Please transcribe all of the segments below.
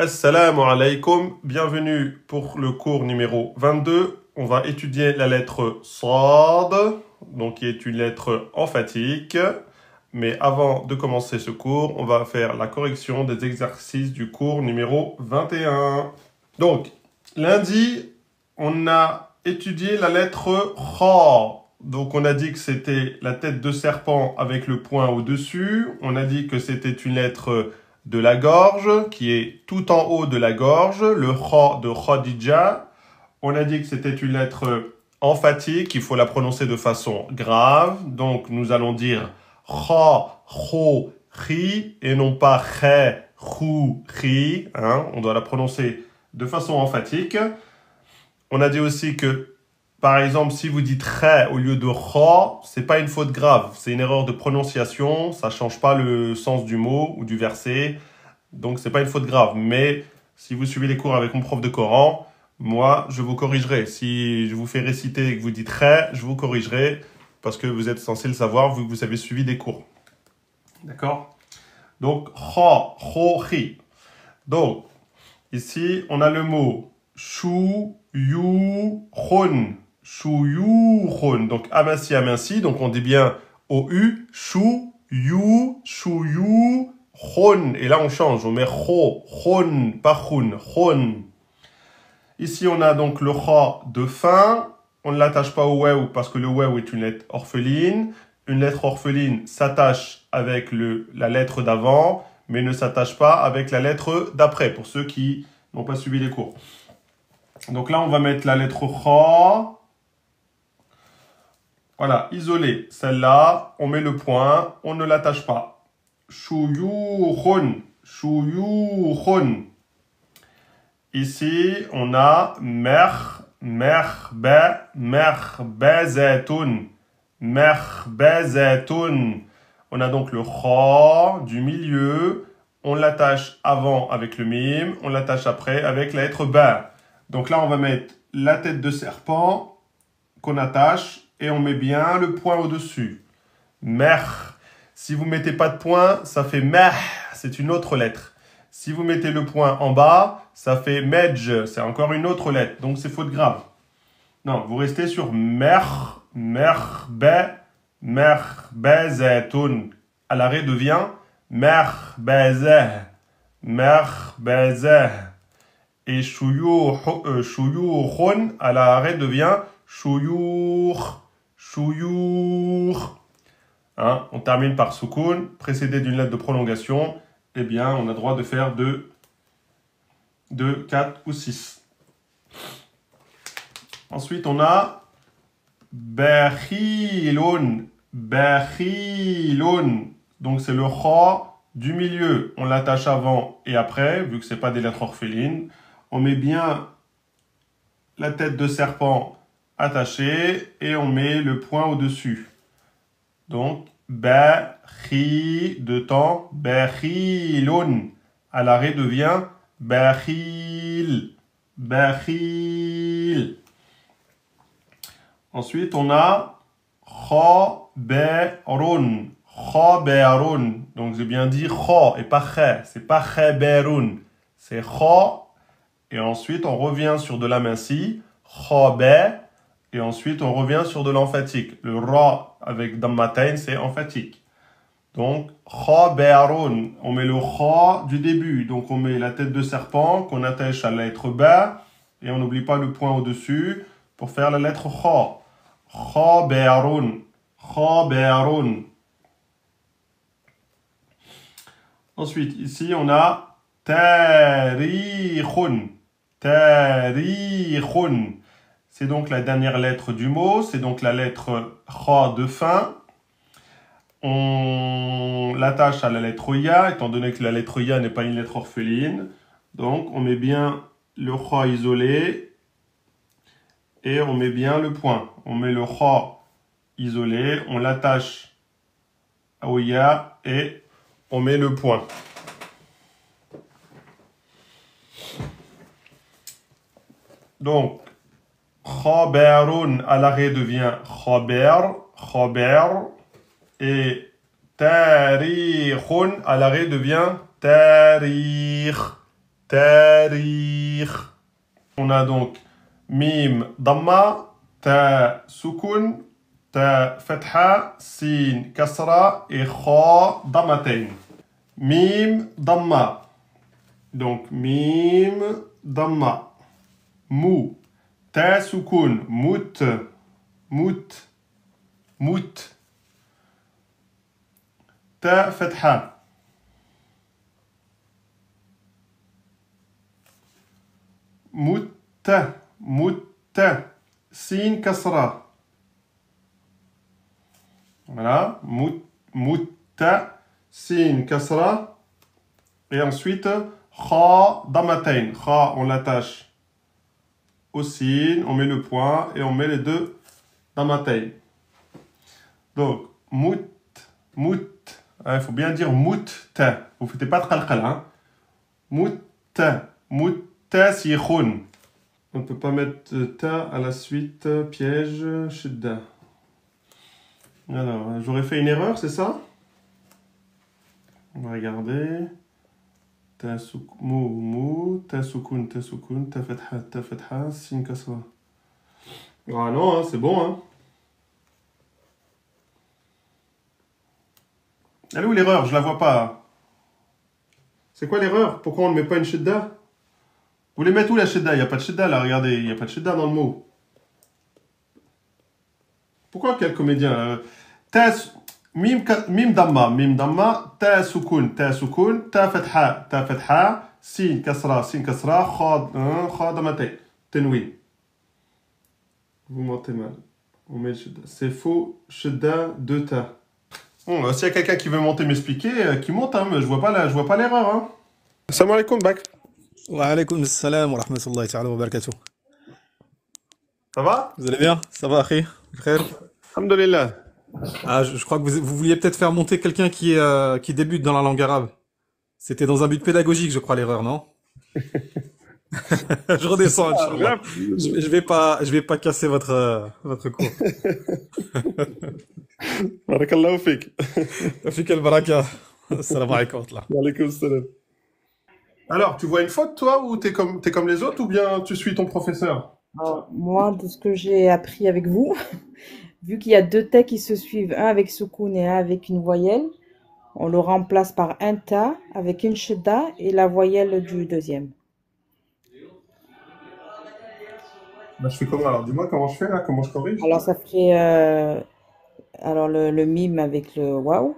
Assalamu alaikum, bienvenue pour le cours numéro 22. On va étudier la lettre Sad, donc qui est une lettre emphatique. Mais avant de commencer ce cours, on va faire la correction des exercices du cours numéro 21. Donc, lundi, on a étudié la lettre Kha. Donc, on a dit que c'était la tête de serpent avec le point au-dessus. On a dit que c'était une lettre de la gorge, qui est tout en haut de la gorge, le Kha de Khadija. On a dit que c'était une lettre emphatique, il faut la prononcer de façon grave. Donc, nous allons dire Kha, Kho, Khi, et non pas Khe, Khou, Khi. On doit la prononcer de façon emphatique. On a dit aussi que, par exemple, si vous dites Khe au lieu de Kha, c'est pas une faute grave, c'est une erreur de prononciation, ça change pas le sens du mot ou du verset, donc c'est pas une faute grave. Mais si vous suivez les cours avec mon prof de Coran, moi, je vous corrigerai. Si je vous fais réciter et que vous dites Khe, je vous corrigerai parce que vous êtes censé le savoir vu que vous avez suivi des cours. D'accord? Donc, Kha, Kho, Khi. Donc, ici, on a le mot Shu, Yu, Khun. Shuyukhun. Donc, aminci. Donc, on dit bien O-U, Shu, Yu, Khun. Et là, on change. On met Kho, Khun, pas Khun, Khun. Ici, on a donc le Kha de fin. On ne l'attache pas au Wew parce que le Wew est une lettre orpheline. Une lettre orpheline s'attache avec la lettre d'avant, mais ne s'attache pas avec la lettre d'après, pour ceux qui n'ont pas suivi les cours. Donc là, on va mettre la lettre Kha. Voilà, isolée. Celle-là, on met le point, on ne l'attache pas. Shuyukhun, Shuyukhun. Ici, on a Mekhbezatun, Mekhbezatun. On a donc le Kha du milieu. On l'attache avant avec le mime, on l'attache après avec la lettre Ba. Donc là, on va mettre la tête de serpent qu'on attache et on met bien le point au-dessus. Mer. Si vous ne mettez pas de point, ça fait meh, c'est une autre lettre. Si vous mettez le point en bas, ça fait medj, c'est encore une autre lettre. Donc c'est faute grave. Non, vous restez sur mekhbezatun. À l'arrêt devient mekhbezah, mekhbezah. Et shuyukhun, à l'arrêt devient shuyukh. On termine par soukoun, précédé d'une lettre de prolongation. Eh bien, on a droit de faire 2, 4 ou 6. Ensuite, on a bakhilun. Bakhilun. Donc, c'est le Kha du milieu. On l'attache avant et après, vu que ce n'est pas des lettres orphelines. On met bien la tête de serpent attachée et on met le point au-dessus. Donc, Bakhi, de temps, Bakhilun. À l'arrêt devient Bakhil. Bakhil. Ensuite, on a Khaberun. Khaberun. Donc, j'ai bien dit Kha et pas Kha. C'est pas Khaberun. C'est Kha. Et ensuite, on revient sur de l'aminci. Khabe. Et ensuite, on revient sur de l'emphatique. Le Ra avec Dammatain, c'est emphatique. Donc, Khaberun. On met le Kha du début. Donc, on met la tête de serpent qu'on attache à la lettre Ba. Et on n'oublie pas le point au-dessus pour faire la lettre Kha. Khaberun. Khaberun. Ensuite, ici, on a Tarikhun. Tarikhun. C'est donc la dernière lettre du mot. C'est donc la lettre Kha de fin. On l'attache à la lettre Ya, étant donné que la lettre Ya n'est pas une lettre orpheline. Donc, on met bien le Kha isolé et on met bien le point. On met le Kha isolé, on l'attache au Ya et on met le point. Donc, Khaberun à l'arrêt devient Khaber. Et Tarikhun à l'arrêt devient Tarikh. tarikh. On a donc mim damma, ta soukoun, ta fatha, sin kasra et kha dammatain. Mim damma. Donc mim damma. Mou. Ta soukoun, mout, mout, mout. Ta fatha. Mutta, mutta. Sin kasra. Voilà. Mutta, sin kasra. Et ensuite, kha dammatain. Kha, on l'attache au sin, on met le point et on met les deux dammatain. Donc, mout, mout. Il faut bien dire mutta. Vous ne faites pas de qalqal, hein. Mutta, mutta sikhun. On ne peut pas mettre ta à la suite, piège, shidda. Alors, j'aurais fait une erreur, c'est ça? On va regarder. Ta mou, ta soukoun, ta fatha, sin kasra. Ah non, hein, c'est bon, hein. Elle est où l'erreur? Je la vois pas. C'est quoi l'erreur? Pourquoi on ne met pas une shidda? Vous voulez mettre où la shidda? Il n'y a pas de shidda là, regardez. Il n'y a pas de shidda dans le mot. Pourquoi quel comédien mim damma, ta soukoun, ta fatha, sin kasra, kha dammatain. Tenwin. Vous mentez mal. On met le shidda. C'est faux, shidda de ta. Bon, s'il y a quelqu'un qui veut monter m'expliquer, qui monte, hein, mais je vois pas l'erreur. Hein. Salam alaikum, Bak. Wa alaykoum salam wa rahmatullahi ta'ala wa barakatuh. Ça va? Vous allez bien? Ça va, akhi? Khair? Alhamdulillah. Ah, je crois que vous vouliez peut-être faire monter quelqu'un qui débute dans la langue arabe. C'était dans un but pédagogique, je crois, l'erreur, non? Je redescends, Inch'Allah. Je vais pas casser votre cours. Barakallahu fik. Fik al-baraka. Assalamu alaikum. Wa alaykoum salam. Alors, tu vois une faute, toi, ou t'es comme les autres, ou bien tu suis ton professeur? Alors, moi, de ce que j'ai appris avec vous, vu qu'il y a deux ta qui se suivent, un avec soukoun et un avec une voyelle, on le remplace par un ta avec une shidda et la voyelle du deuxième. Bah, je fais comment alors? Dis-moi comment je fais là, comment je corrige? Alors, ça ferait alors le mime avec le waouh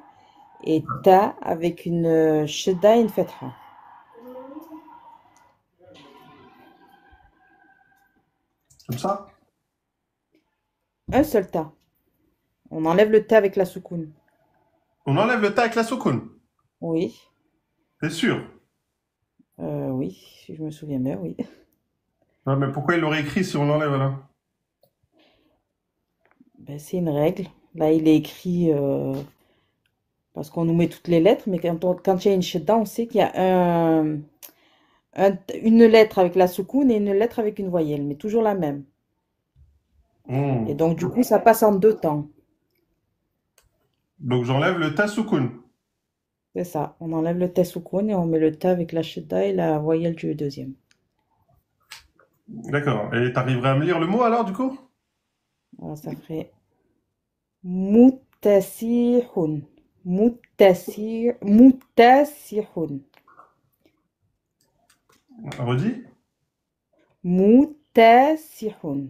et ta avec une shidda et une fatha. Comme ça? Un seul ta. On enlève le ta avec la soukoun. On enlève le ta avec la soukoun. Oui. T'es sûr? Oui, si je me souviens bien, oui. Non, mais pourquoi il l'aurait écrit si on l'enlève là? Ben, c'est une règle. Là, il est écrit parce qu'on nous met toutes les lettres, mais quand il y a une shidda, on sait qu'il y a une lettre avec la soukoun et une lettre avec une voyelle, mais toujours la même. Et donc, du coup, ça passe en deux temps. Donc j'enlève le ta soukoun. C'est ça. On enlève le ta soukoun et on met le ta avec la shidda et la voyelle du deuxième. D'accord. Et t'arriverais à me lire le mot alors du coup? Alors, ça ferait mutasihun. Mutasihun. Redis? Mutasihun.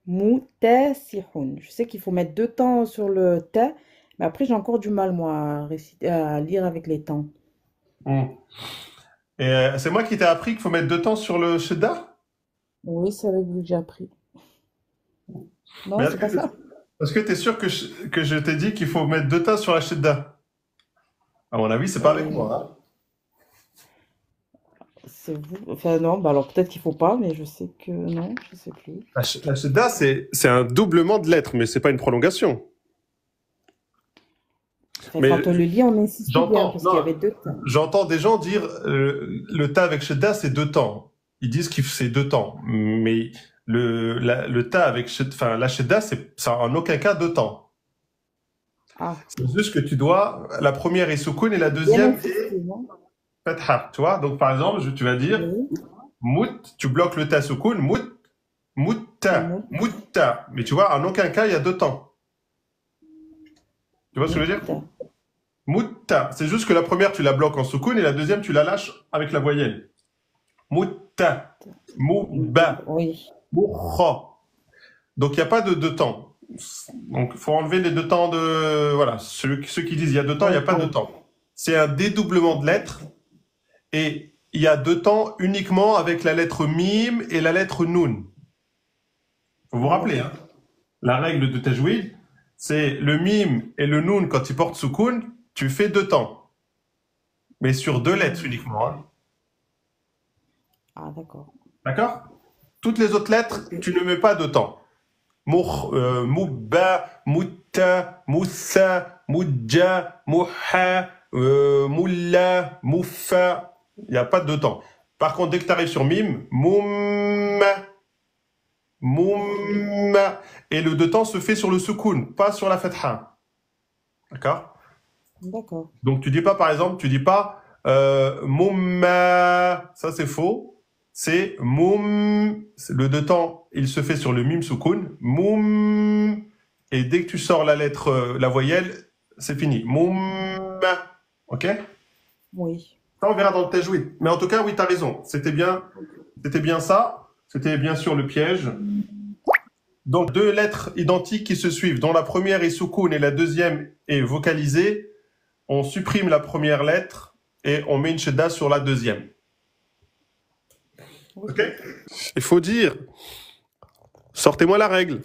Mutasihun. Je sais qu'il faut mettre deux temps sur le ta, mais après j'ai encore du mal moi à lire avec les temps. Et c'est moi qui t'ai appris qu'il faut mettre 2 temps sur le shidda? Oui, c'est avec vous que j'ai appris. Non, Mais c'est pas ça. est-ce que t'es sûr que je t'ai dit qu'il faut mettre 2 temps sur la shidda? À mon avis, c'est pas avec moi. Hein. C'est vous. Enfin non, bah alors peut-être qu'il faut pas, mais je sais que non, je sais plus. La shidda, c'est un doublement de lettres, mais c'est pas une prolongation. Enfin, Mais quand on le lit, on insiste bien parce qu'il y avait deux temps. J'entends des gens dire le ta avec shidda, c'est 2 temps. Ils disent que c'est 2 temps. Mais le ta avec la shidda, c'est en aucun cas 2 temps. Ah. C'est juste que tu dois, la première est soukoun et la Bien deuxième insisté, non? fatha. Tu vois? Donc, par exemple, tu vas dire Oui. mout, tu bloques le ta soukoun, mout, mutta, Mout. mutta. Mais tu vois, en aucun cas, il y a deux temps. Tu vois ce que je veux dire? Mutta. Mutta. C'est juste que la première, tu la bloques en soukoun et la deuxième, tu la lâches avec la voyelle. Mutta, mouba, Oui. moukha. Donc, il n'y a pas de deux temps. Donc, il faut enlever les deux temps de... Voilà, ceux qui disent il y a deux temps, il n'y a pas de temps. C'est un dédoublement de lettres et il y a deux temps uniquement avec la lettre mim et la lettre noun. Faut vous rappeler, hein. La règle de tajwid, c'est le mim et le noun quand ils portent soukoun, tu fais deux temps. Mais sur deux lettres uniquement, hein. Ah, d'accord. D'accord? Toutes les autres lettres, tu ne mets pas de temps. Moubba, Mutta, Moussa, Moudja, Mouha, Moula, Moufa. Il n'y a pas de temps. Par contre, dès que tu arrives sur Mim, Moumma, Moumma. Et le deux temps se fait sur le soukoun, pas sur la fatha. D'accord? D'accord. Donc tu dis pas, par exemple, tu dis pas Moumma. Ça, c'est faux. C'est moum, le deux temps, il se fait sur le mim soukoun, moum, et dès que tu sors la lettre, la voyelle, c'est fini. Moum, ok? Oui. Ça, on verra dans le tajwid. Mais en tout cas, oui, tu as raison. C'était bien ça. C'était bien sûr le piège. Donc, deux lettres identiques qui se suivent, dont la première est soukoun et la deuxième est vocalisée. On supprime la première lettre et on met une shedda sur la deuxième. Ok? Il faut dire, sortez-moi la règle.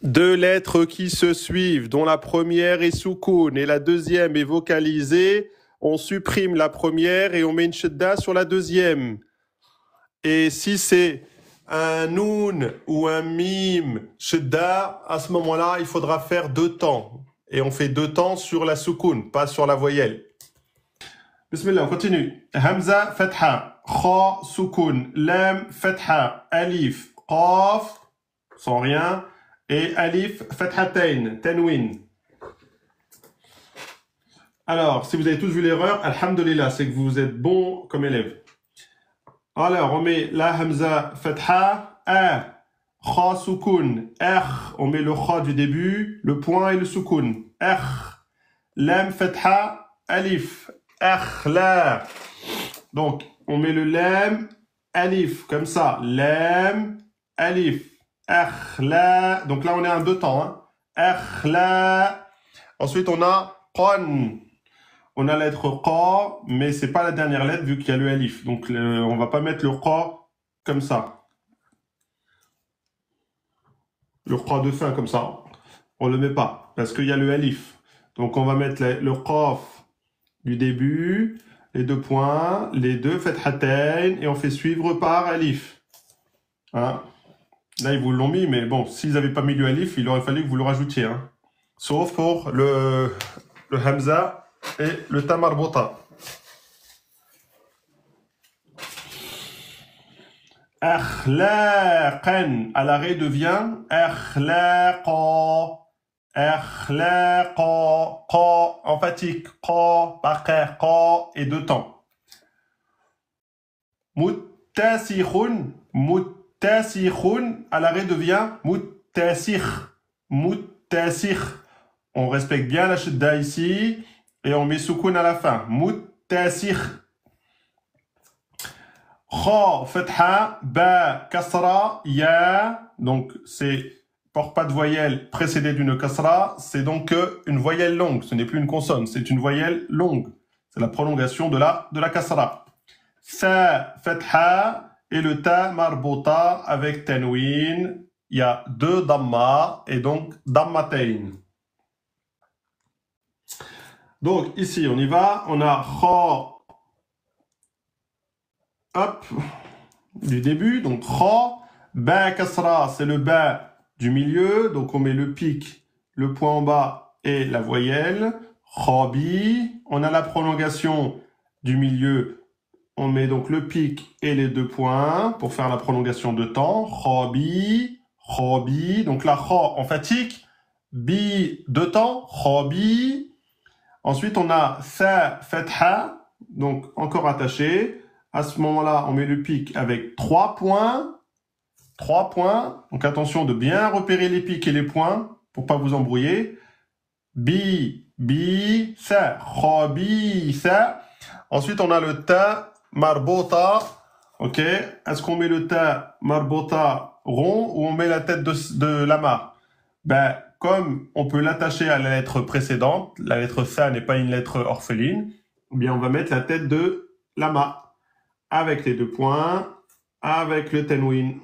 Deux lettres qui se suivent, dont la première est soukoun et la deuxième est vocalisée, on supprime la première et on met une shedda sur la deuxième. Et si c'est un noun ou un mim shedda, à ce moment-là, il faudra faire deux temps. Et on fait deux temps sur la soukoun, pas sur la voyelle. Bismillah, on continue. Hamza, fatha, kha, soukoun, lam, fatha, alif, qaf, sans rien, et alif, fathatain, tanwin. Alors, si vous avez tous vu l'erreur, alhamdulillah, c'est que vous êtes bon comme élève. Alors, on met la hamza, fatha, a, kha, soukoun, r, on met le kha du début, le point et le soukoun, r, lam, fatha, alif, akhla. Donc, on met le lam, alif, comme ça. Lam, alif, akhla. Donc là, on est en deux temps, hein. Akhla. Ensuite, on a qan. On a la lettre qa, mais c'est pas la dernière lettre vu qu'il y a le alif. Donc, on va pas mettre le qa comme ça. Le qa de fin comme ça. On le met pas parce qu'il y a le alif. Donc, on va mettre le qaf du début, les deux points, les deux fathatain, et on fait suivre par alif. Hein? Là, ils vous l'ont mis, mais bon, s'ils n'avaient pas mis le alif, il aurait fallu que vous le rajoutiez. Hein? Sauf pour le hamza et le ta marbouta. Akhlaqan, à l'arrêt devient akhlaqa. Akhlaqa, qa, emphatique, qa, baqar, qa, et deux temps. Muttasikhun, muttasikhun, à l'arrêt devient muttasikh, muttasikh. On respecte bien la shidda ici, et on met soukoun à la fin. Muttasikh. Kha, fatha, ba, kasra, ya, donc c'est porte pas de voyelle précédée d'une kasra, c'est donc une voyelle longue, ce n'est plus une consonne, c'est une voyelle longue. C'est la prolongation de la kasra. Sa, fatha, et le ta marbouta avec tanwin, il y a deux damma, et donc dammatain. Donc ici, on y va, on a kha, hop, du début, donc kha, ba kasra, c'est le ba du milieu, donc on met le pic, le point en bas et la voyelle. Khabi, on a la prolongation du milieu, on met donc le pic et les deux points pour faire la prolongation de temps. Khabi, khabi, donc la kha emphatique, bi deux temps, khabi. Ensuite on a sa fatha, donc encore attaché. À ce moment-là, on met le pic avec 3 points. 3 points. Donc attention de bien repérer les pics et les points pour pas vous embrouiller. Bi, sa, khabi, sa. Ensuite, on a le ta marbota. Ok. Est-ce qu'on met le ta marbota rond ou on met la tête de lama? Ben, comme on peut l'attacher à la lettre précédente, la lettre sa n'est pas une lettre orpheline, eh bien on va mettre la tête de lama avec les 2 points, avec le tenwin.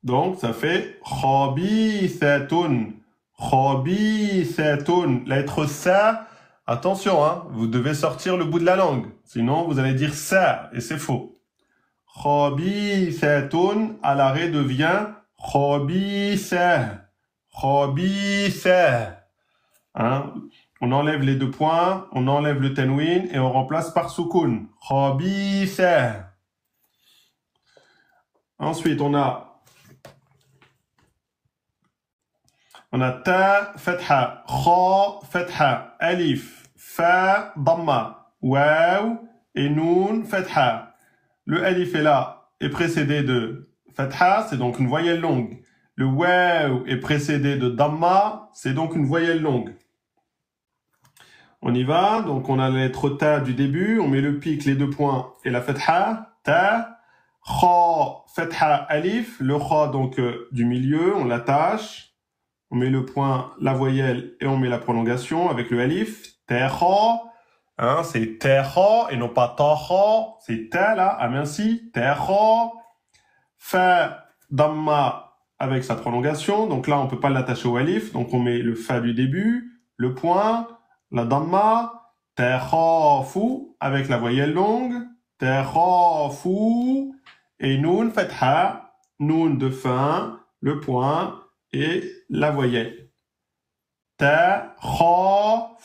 Donc, ça fait khabithatun. Khabithatun. La lettre sa, attention, hein, vous devez sortir le bout de la langue. Sinon, vous allez dire ça, et c'est faux. Khabithatun, à l'arrêt devient khabitha. Khabitha. Hein? On enlève les 2 points, on enlève le tenwin et on remplace par sukun. Khabitha. Ensuite, on a ta, fatha, kha, fatha, alif, fa, damma, waw et noun, fatha. Le alif est là, est précédé de fatha, c'est donc une voyelle longue. Le waw est précédé de damma, c'est donc une voyelle longue. On y va, donc on a la lettre ta du début, on met le pic, les 2 points et la fatha, ta, kha, fatha, alif, le kha donc du milieu, on l'attache. On met le point, la voyelle et on met la prolongation avec le alif. Terha, hein, c'est terha et non pas taha. C'est ta là, aminci. Terha. Fa, damma avec sa prolongation. Donc là, on peut pas l'attacher au alif. Donc on met le fa du début, le point, la damma. Terhafu avec la voyelle longue. Terhafu. Et noun, fatha. Noun de fin, le point. Et la voyelle. Takhafuna,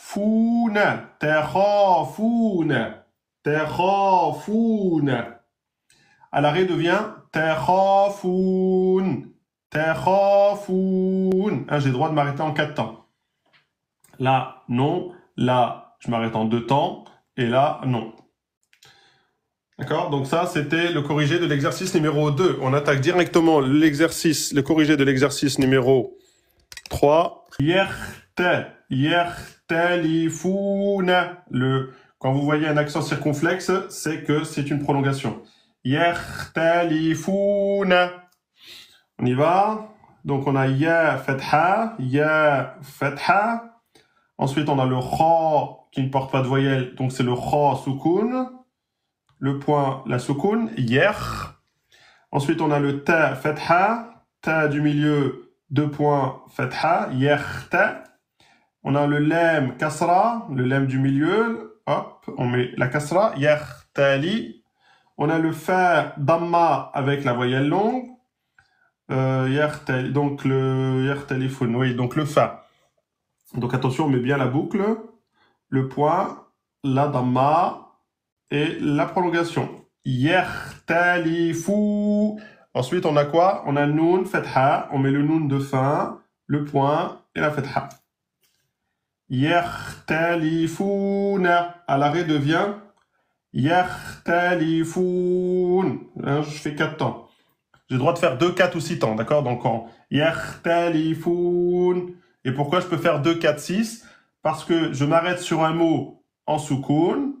takhafuna, takhafuna. À l'arrêt devient takhafun, takhafun. Hein, j'ai le droit de m'arrêter en 4 temps. Là, non. Là, je m'arrête en 2 temps. Et là, non. D'accord? Donc ça, c'était le corrigé de l'exercice numéro 2. On attaque directement l'exercice, le corrigé de l'exercice numéro 3. Yertalifuna. Quand vous voyez un accent circonflexe, c'est que c'est une prolongation. Yertalifuna. On y va. Donc on a ya fatha. Ensuite, on a le kha qui ne porte pas de voyelle. Donc c'est le kha sukun. Le point, la sukun, yer. Ensuite, on a le ta, fatha. Ta du milieu, 2 points, fatha, yerta. On a le lem, kasra. Le lem du milieu, hop, on met la kasra, yertali. On a le fa, damma, avec la voyelle longue. Yertali, donc le yertalifun, oui, donc le fa. Donc attention, on met bien la boucle. Le point, la damma, et la prolongation. Yertalifu. Ensuite, on a quoi? On a noun, fatha. On met le noun de fin, le point et la fatha. Yertalifuna. À l'arrêt devient yertalifun. Hein, je fais 4 temps. J'ai le droit de faire 2, 4 ou 6 temps, d'accord? Donc, en yertalifun. Et pourquoi je peux faire 2, 4, 6? Parce que je m'arrête sur un mot en soukoun.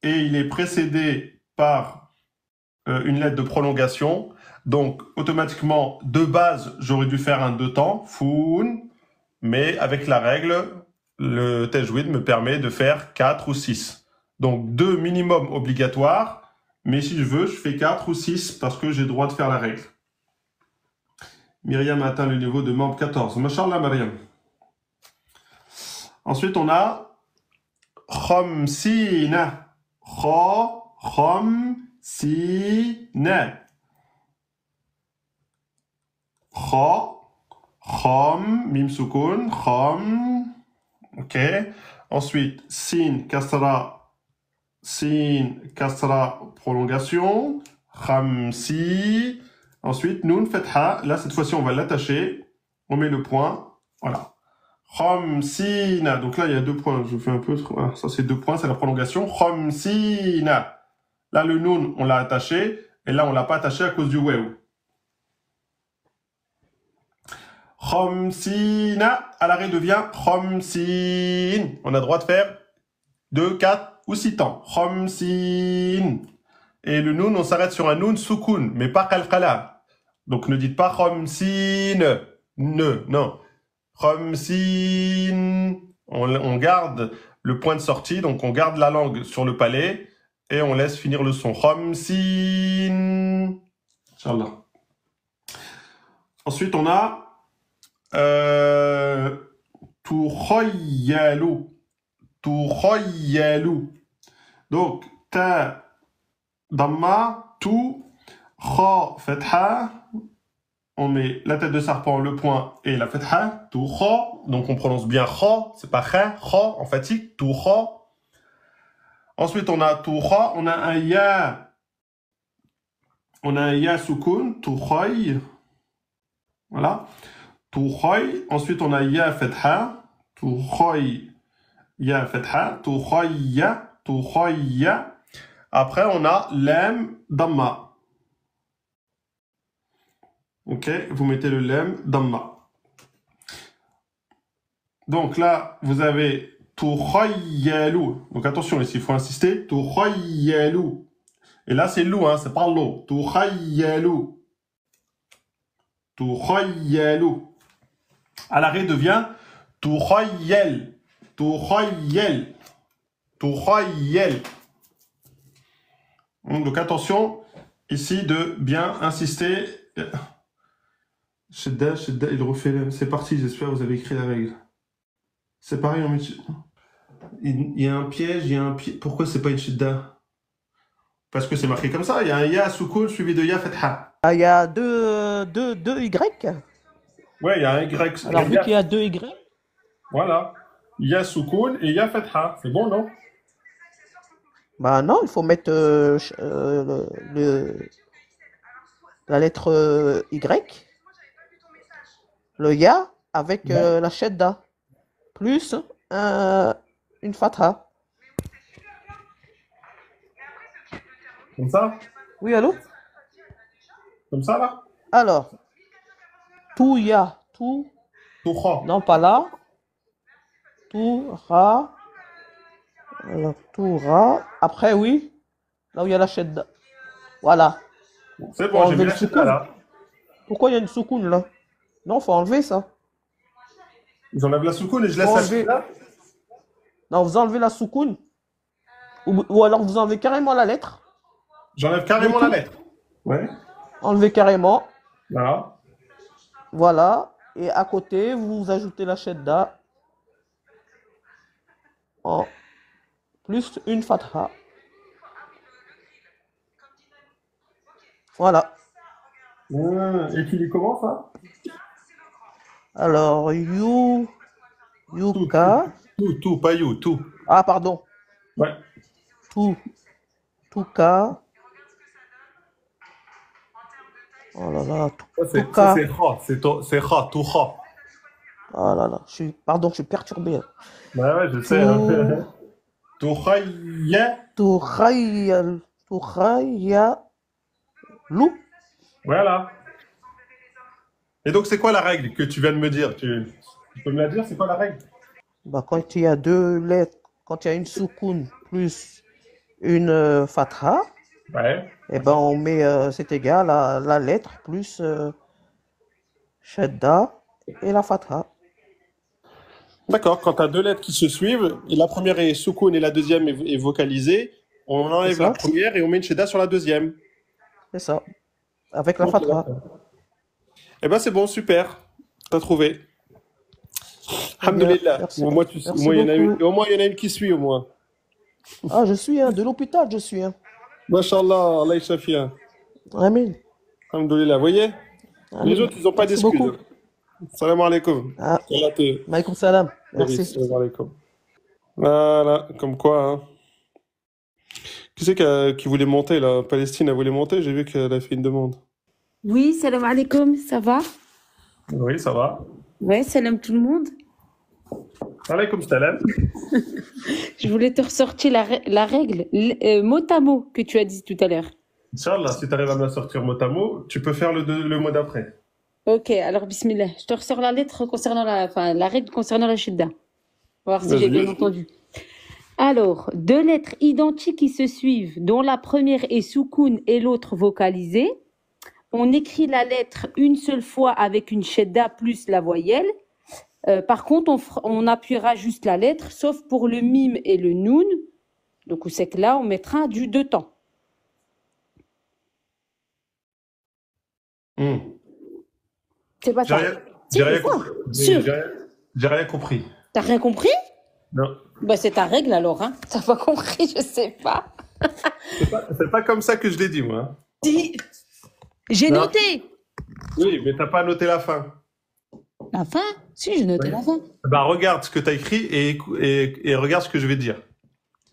Et il est précédé par une lettre de prolongation. Donc, automatiquement, de base, j'aurais dû faire un 2 temps, foun, mais avec la règle, le tajwid me permet de faire 4 ou 6. Donc, 2 minimum obligatoires, mais si je veux, je fais 4 ou 6 parce que j'ai le droit de faire la règle. Myriam a atteint le niveau de membre 14. Mashallah, Myriam. Ensuite, on a khamsina. Khamsina. Kham, mim soukoun, kham. Ok. Ensuite, sin, kasra, prolongation. Khamsi. Ensuite, nun, fatha. Là, cette fois-ci, on va l'attacher. On met le point. Voilà. Khamsina. Donc là, il y a 2 points. Je fais un peu... Voilà, ça, c'est 2 points, c'est la prolongation. Khamsina. Là, le noun, on l'a attaché. Et là, on l'a pas attaché à cause du waw. Khamsina. À l'arrêt devient khamsin. On a le droit de faire 2, 4 ou 6 temps. Khamsin. Et le noun, on s'arrête sur un noun soukoun, mais pas qalqala. Donc ne dites pas khamsin. Non. Khamsin. On garde le point de sortie, donc on garde la langue sur le palais et on laisse finir le son. Khamsin. Inch'Allah. Ensuite, on a tukhayyalu. Tukhayyalu. Donc, ta damma, tu, kha, fatha. On met la tête de serpent, le point et la fatha. Tu kha. Donc, on prononce bien kha. C'est pas kha, kha en fatigue. Tu kha. Ensuite, on a tu kha. On a un ya. On a un ya soukoun. Tu khay. Voilà. Tu khay. Ensuite, on a ya fatha. Tu khay. Ya fatha. Tu khayya. Tu khayya. Après, on a lam damma. Ok, vous mettez le lam damma. Donc là, vous avez tukhayyalu. Donc attention ici, il faut insister. Tukhayyalu. Et là, c'est lou, hein, c'est pas l'eau. Tukhayyalu. Tukhayyalu. À l'arrêt devient tukhayyal. Tukhayyal. Tukhayyal. Donc attention ici de bien insister. Shedda, il refait. C'est parti, j'espère que vous avez écrit la règle. C'est pareil, il y a un piège, il y a un piège. Pourquoi c'est pas une shedda? Parce que c'est marqué comme ça, il y a un ya soukoun suivi de ya fatha. Ah, il y a deux Y. Ouais, il y a un Y. Alors, vu qu'il y a 2 Y, Voilà. Ya soukoun et ya fatha. C'est bon, non? bah non, il faut mettre la lettre Y, le Ya avec la Shedda, plus une Fatha. Comme ça? Oui, allô? Comme ça, là? Alors, tout Ya, tout, Tukha. non pas là, tout Ra, alors tout Ra, après oui, là où il y a la Shedda. Voilà. C'est Faut bon, j'ai enlever mis le la shedda soukoun. là. Pourquoi il y a une soukoun là? Non, faut enlever ça. J'enlève la soukoun et je laisse Faut la enlever. shedda. Non, vous enlevez la soukoun. Ou alors vous enlevez carrément la lettre. J'enlève carrément Le la tout. lettre. Ouais. Enlevez carrément. Voilà. Voilà. Et à côté, vous ajoutez la shedda en plus une fatha. Voilà. Et tu dis comment ça? Alors, yuka. Tout, pas you, tout. Ah, pardon. Ouais. Tuka. Oh là là. Ça, Tuka. c'est kha. C'est kha, tout kha. Oh là là. Pardon, je suis perturbé. Ouais, je sais. Hein. Tukhayya. Tukhayyalu. Voilà. Et donc, c'est quoi la règle que tu viens de me dire? Tu peux me la dire, c'est quoi la règle? Bah, quand il y a 2 lettres, quand il y a une soukoun plus une fatha, Ouais. et ben on met c'est égal à la lettre plus shadda et la fatha. D'accord, quand tu as 2 lettres qui se suivent, et la première est soukoun et la deuxième est vocalisée, on enlève C'est la ça. première et on met une shedda sur la deuxième. C'est ça. Avec la Ok, fatha. d'accord. Eh ben c'est bon, super. T'as trouvé. Très bien. Alhamdulillah. Merci. Au moins, Merci il y en a beaucoup. au moins, il y en a une qui suit, au moins. Ah, je suis de l'hôpital, je suis Masha'Allah, Allah yashafia. Amin. Alhamdulillah. Vous voyez? Les Amin. autres, ils n'ont pas Merci d'excuses. beaucoup. Salam alaikum. Ah, Allah te Maïkoum salam. guérisse. Merci. Salam alaikum. Voilà, comme quoi. Hein. Qui c'est qui voulait monter, là? Palestine, elle voulait monter, j'ai vu qu'elle a fait une demande. Oui, salam alaikum, ça va? Oui, ça va. Ouais, salam tout le monde. Alaykoum salam. Je voulais te ressortir la règle, mot à mot, que tu as dit tout à l'heure. Inch'Allah, si tu arrives à me la sortir mot à mot, tu peux faire le mot d'après. Ok, alors bismillah. Je te ressors la lettre concernant la règle concernant la shidda. On va voir si j'ai bien entendu. Alors, deux lettres identiques qui se suivent, dont la première est soukoun et l'autre vocalisée. On écrit la lettre une seule fois avec une shedda plus la voyelle. Par contre, on appuiera juste la lettre, sauf pour le mime et le noun. Donc, c'est que là, on mettra du deux temps. C'est pas ça. J'ai rien compris. J'ai rien compris. T'as rien compris? Non. Bah, c'est ta règle alors, hein. T'as pas compris, je sais pas. C'est pas comme ça que je l'ai dit, moi. Si. J'ai noté. Oui, mais t'as pas noté la fin. La fin? Si, j'ai noté la fin. Bah, regarde ce que t'as écrit et regarde ce que je vais dire.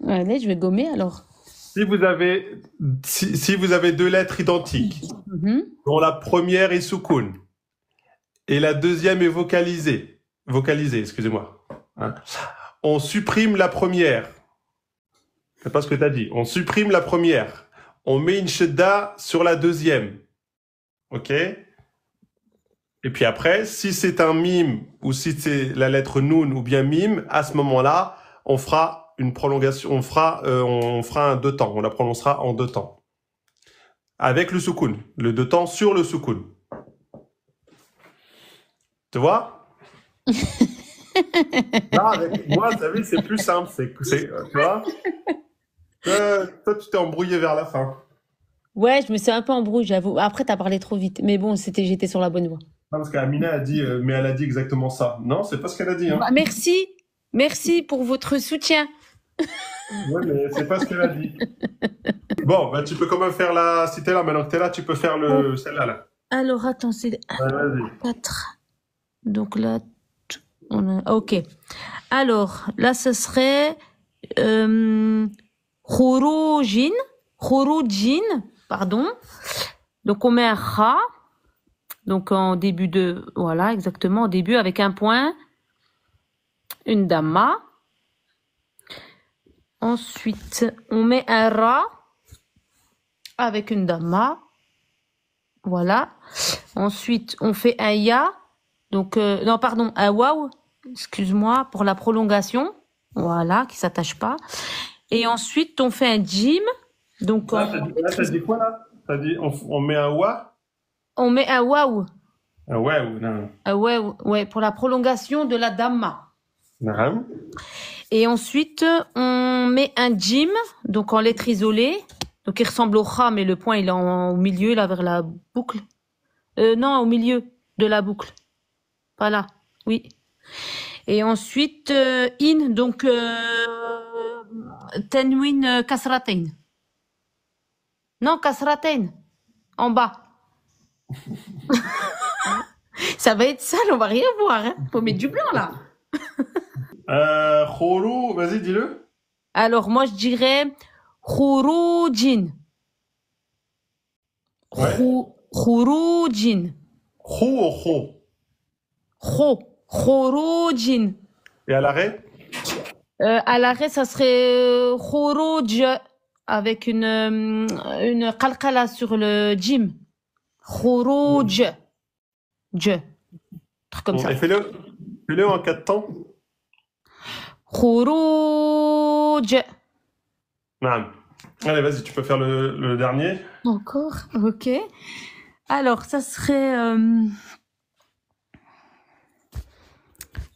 Allez, je vais gommer alors. Si vous avez deux lettres identiques, dont la première est soukoun et la deuxième est vocalisée, excusez-moi. Hein. On supprime la première. C'est pas ce que tu as dit. On supprime la première. On met une shedda sur la deuxième. OK? Et puis après, si c'est un mime ou si c'est la lettre noun ou bien mime, à ce moment-là, on fera une prolongation, on fera un deux temps. On la prononcera en deux temps. Avec le soukoun. Le deux temps sur le soukoun. Tu vois? Là, avec moi, tu vu, c'est plus simple. Tu vois? Toi, tu t'es embrouillé vers la fin. Ouais, je me suis un peu embrouillée, j'avoue. Après, t'as parlé trop vite. Mais bon, j'étais sur la bonne voie. Non, parce qu'Amina a dit, mais elle a dit exactement ça. Non, c'est pas ce qu'elle a dit. Hein. Bah, merci pour votre soutien. Ouais, mais c'est pas ce qu'elle a dit. Bon, bah, tu peux quand même faire la. Si t'es là, maintenant que t'es là, tu peux faire celle-là. Là. Alors, attends, c'est Ouais, vas-y. 4. Donc là, ok. Alors, là, ce serait khurujin, pardon. Donc, on met un kha. Donc, en début de... Voilà, exactement, en début, avec un point. Une damma. Ensuite, on met un ra. Avec une damma. Voilà. Ensuite, on fait un ya. Donc, un waw. Excuse-moi, pour la prolongation. Voilà, qui s'attache pas. Et ensuite, on fait un jim. Donc, là, t'as dit quoi, là? T'as dit, on met un wa? On met un waw. Un ouais ou non? Un waw, ouais, pour la prolongation de la damma. Non. Et ensuite, on met un jim, donc en lettres isolées. Donc, il ressemble au kha, mais le point, il est au milieu, là, vers la boucle. Non, au milieu de la boucle. Voilà, oui. Et ensuite, in, donc, tenwin kasratain. Non, kasratain. En bas. Ça va être sale, on va rien voir. Hein. Faut mettre du blanc, là. Khuru, vas-y, dis-le. Alors, moi, je dirais khurujin. Khurujin. Khou ou khou? Khurujin. Et à l'arrêt? À l'arrêt, ça serait khuruj avec une qalqala sur le jim. Khuruj. Truc comme ça. Et fais-le en 4 temps. Khuruj. Non. Allez, vas-y, tu peux faire le dernier. Encore, ok. Alors, ça serait...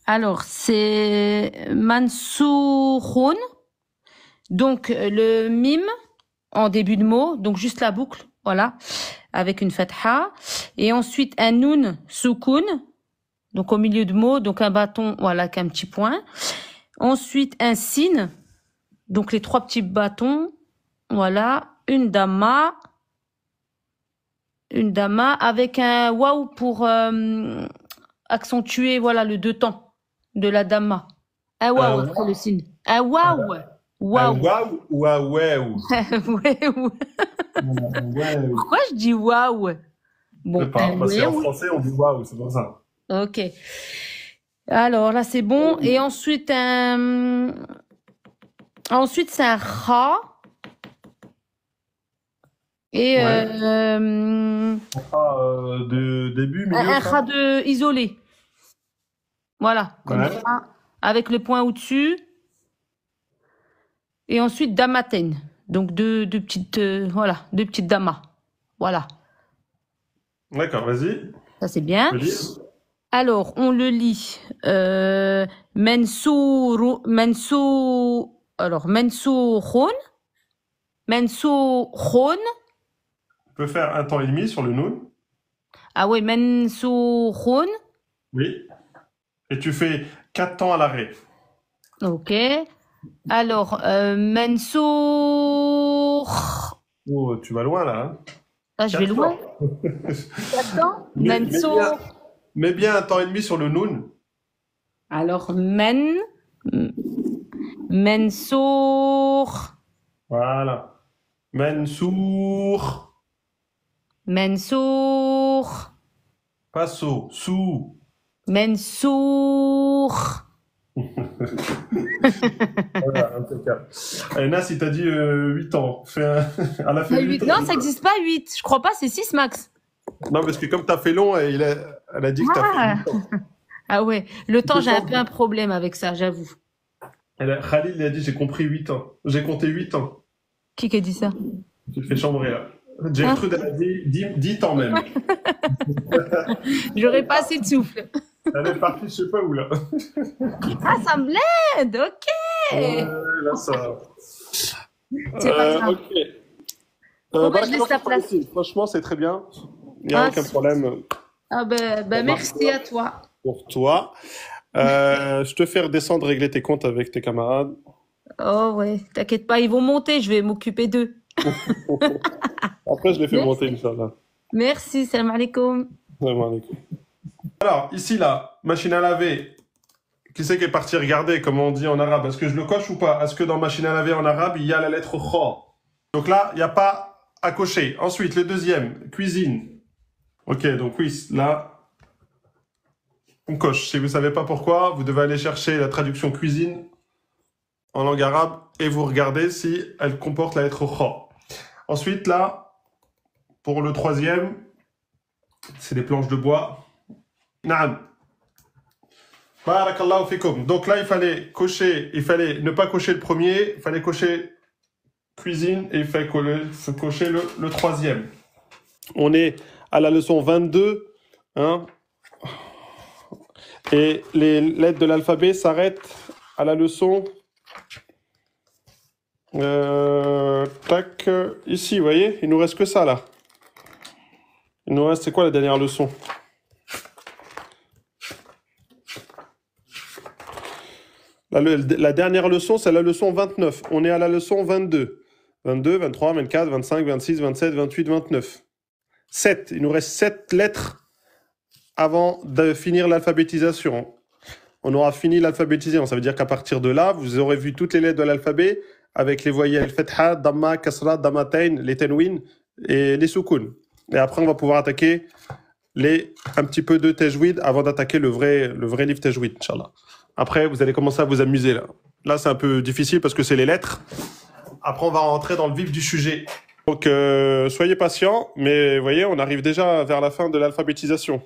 Alors, c'est Mansourun. Donc, le mime en début de mot, donc juste la boucle, voilà, avec une fatha. Et ensuite, un noun soukoun, donc au milieu de mot, donc un bâton, voilà, avec un petit point. Ensuite, un sin, donc les 3 petits bâtons, voilà, une damma avec un waw pour accentuer, voilà, le deux temps de la damma. Un waw après le sin. Un waw. Un waw ou un wew? Pourquoi je dis waw? Bon, parce qu'en français, on dit waw, c'est pour ça. Ok. Alors là, c'est bon. Et ensuite, ensuite c'est un kha. Et Ouais. De début, milieu, un fin? kha isolé. Voilà, comme Ouais. ça, avec le point au-dessus. Et ensuite, damaten. Donc, deux petites, voilà, deux petites damas. Voilà, D'accord, vas-y. ça c'est bien. Je lis. Alors, on le lit. Alors, mensourun. Mensourun. Tu peux faire un temps et demi sur le noun. Ah ouais, mensourun. Oui. Et tu fais 4 temps à l'arrêt. Ok. Alors, mensour. Oh, tu vas loin là. Hein. Ah, je vais 4 loin. temps. Attends. Mets bien, Mensour. mets bien un temps et demi sur le noun. Alors, mensour. Voilà. Mansour. Mensour. Pas so. Sou. Mensour. Voilà, impeccable. Nas, il t'a dit 8 ans. Elle a fait 8 ans. Non, ça n'existe pas 8. Je crois pas, c'est 6 max. Non, parce que comme t'as fait long, elle a dit que t'as Ah. fait 8 ans. Ah ouais, le temps, j'ai un pense- peu un problème avec ça, j'avoue. Khalil, il a dit j'ai compris 8 ans. J'ai compté 8 ans. Qui a dit ça? Tu te fais chambrer là. Gertrude, elle a dit 10 ans même. J'aurais pas assez de souffle. Elle est partie, je sais pas où là. Ah, ça me l'aide, ok. Là, ça. C'est pas grave. Ok. Bon, bah, je Barakallah laisse la fik, place. Fabrice. Franchement, c'est très bien. Il n'y a Ah, aucun problème Ah ben merci à toi. pour toi. Je te fais redescendre, régler tes comptes avec tes camarades. Oh ouais, t'inquiète pas, ils vont monter, je vais m'occuper d'eux. Après, je les fais Merci. monter, Inch'Allah. Merci, salam alaikum. Salam alaikum. Alors, ici, là, machine à laver. Qui c'est qui est parti regarder, comment on dit en arabe? Est-ce que je le coche ou pas? Est-ce que dans machine à laver en arabe, il y a la lettre Kha? Donc là, il n'y a pas à cocher. Ensuite, le deuxième, cuisine. Ok, donc oui, là, on coche. Si vous ne savez pas pourquoi, vous devez aller chercher la traduction cuisine en langue arabe et vous regardez si elle comporte la lettre Kha. Ensuite, là, pour le troisième, c'est des planches de bois. Naam. Barakallahu fikum. Donc là, il fallait ne pas cocher le premier, il fallait cocher cuisine et il fallait cocher le troisième. On est à la leçon 22, hein, et les lettres de l'alphabet s'arrêtent à la leçon tac, ici, vous voyez, il nous reste que ça là. Il nous reste, c'est quoi la dernière leçon? La dernière leçon, c'est la leçon 29. On est à la leçon 22. 22, 23, 24, 25, 26, 27, 28, 29. 7. Il nous reste 7 lettres avant de finir l'alphabétisation. On aura fini l'alphabétisation. Ça veut dire qu'à partir de là, vous aurez vu toutes les lettres de l'alphabet avec les voyelles Fetha, Damma, Kasra, Dammatain, les Tenwin et les Soukoun. Et après, on va pouvoir attaquer un petit peu de Tajwid avant d'attaquer le vrai livre Tajwid, Inch'Allah. Après, vous allez commencer à vous amuser là. Là, c'est un peu difficile parce que c'est les lettres. Après, on va rentrer dans le vif du sujet. Donc, soyez patients, mais vous voyez, on arrive déjà vers la fin de l'alphabétisation.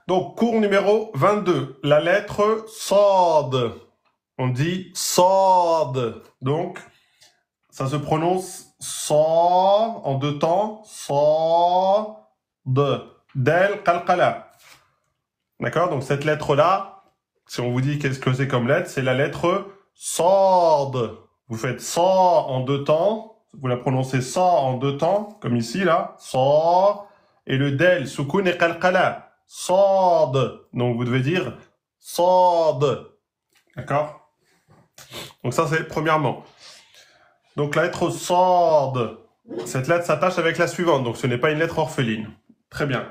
Donc, cours numéro 22, la lettre Sad. On dit Sad. Donc, ça se prononce Sa en 2 temps. Sad. Del Qalqala. D'accord? Donc, cette lettre-là, si on vous dit qu'est-ce que c'est comme lettre, c'est la lettre Sad. Vous faites Sa en 2 temps. Vous la prononcez Sa en 2 temps, comme ici, là. Sa. Et le Del, Soukoun et Qalqala. Sad. Donc, vous devez dire Sad. D'accord? Donc, ça, c'est premièrement. Donc, la lettre Sad. Cette lettre s'attache avec la suivante. Donc, ce n'est pas une lettre orpheline. Très bien.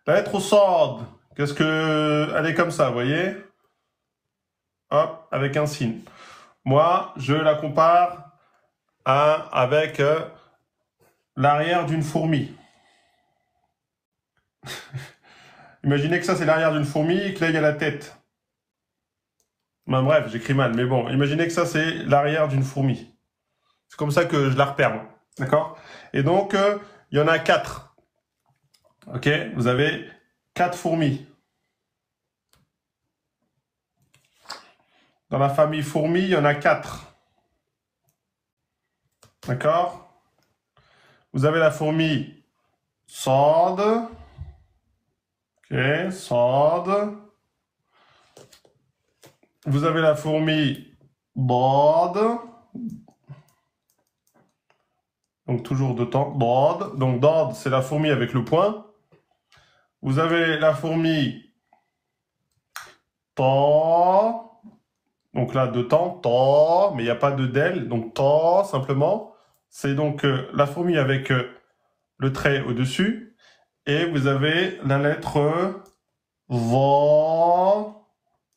La lettre Sad. Qu'est-ce que... Elle est comme ça, vous voyez? Hop, avec un signe. Moi, je la compare avec l'arrière d'une fourmi. Imaginez que ça, c'est l'arrière d'une fourmi et que là, il y a la tête. Ben, bref, j'écris mal, mais bon, imaginez que ça, c'est l'arrière d'une fourmi. C'est comme ça que je la repère, moi. D'accord? Et donc, il y en a 4. Ok? Vous avez 4 fourmis. Dans la famille fourmi, il y en a 4. D'accord? Vous avez la fourmi Sod. Ok, Sod. Vous avez la fourmi Dod. Donc toujours de temps, Dod. Donc Dod, c'est la fourmi avec le point. Vous avez la fourmi Ta. Donc là, de temps, Ta, mais il n'y a pas de del. Donc Ta, simplement. C'est donc la fourmi avec le trait au-dessus. Et vous avez la lettre Va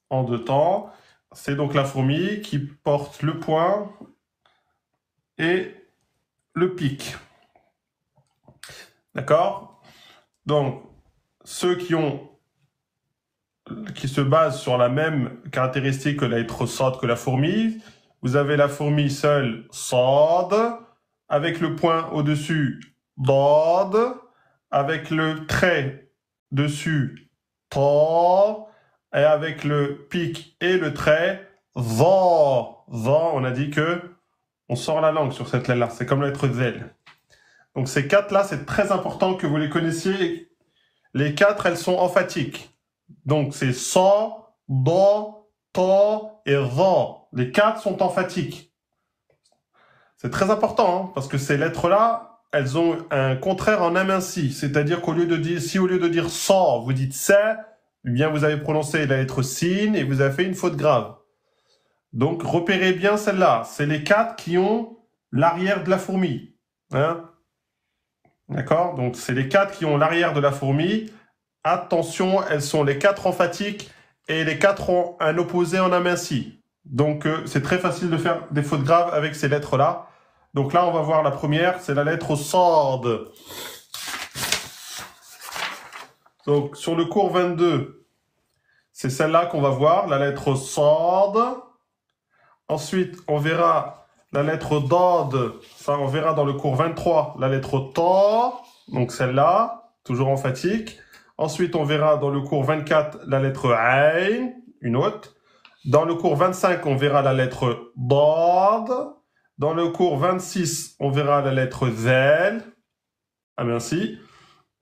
en 2 temps. C'est donc la fourmi qui porte le point et le pic. D'accord? Donc, ceux qui se basent sur la même caractéristique que la lettre Sod que la fourmi, vous avez la fourmi seule Sod, avec le point au-dessus Dod, avec le trait dessus Ta, et avec le pic et le trait Va. Va, on a dit que on sort la langue sur cette lettre-là, c'est comme la lettre Z. Donc ces 4-là, c'est très important que vous les connaissiez. Les 4, elles sont emphatiques. Donc c'est Sa, Do, Ta et Va. Les 4 sont emphatiques. C'est très important, hein, parce que ces lettres-là, elles ont un contraire en aminci. C'est-à-dire qu'au lieu de dire, si au lieu de dire Sa, vous dites Se, eh bien vous avez prononcé la lettre Sin et vous avez fait une faute grave. Donc repérez bien celle-là. C'est les 4 qui ont l'arrière de la fourmi. Hein? D'accord? Donc c'est les 4 qui ont l'arrière de la fourmi. Attention, elles sont les 4 emphatiques et les 4 ont un opposé en aminci. Donc c'est très facile de faire des fautes graves avec ces lettres-là. Donc là, on va voir la première, c'est la lettre Sod. Donc sur le cours 22, c'est celle-là qu'on va voir, la lettre Sod. Ensuite, on verra la lettre Dod, ça on verra dans le cours 23, la lettre Ta, donc celle-là, toujours emphatique. Ensuite, on verra dans le cours 24 la lettre Ain, une autre. Dans le cours 25, on verra la lettre Dod. Dans le cours 26, on verra la lettre Zel. Ah merci.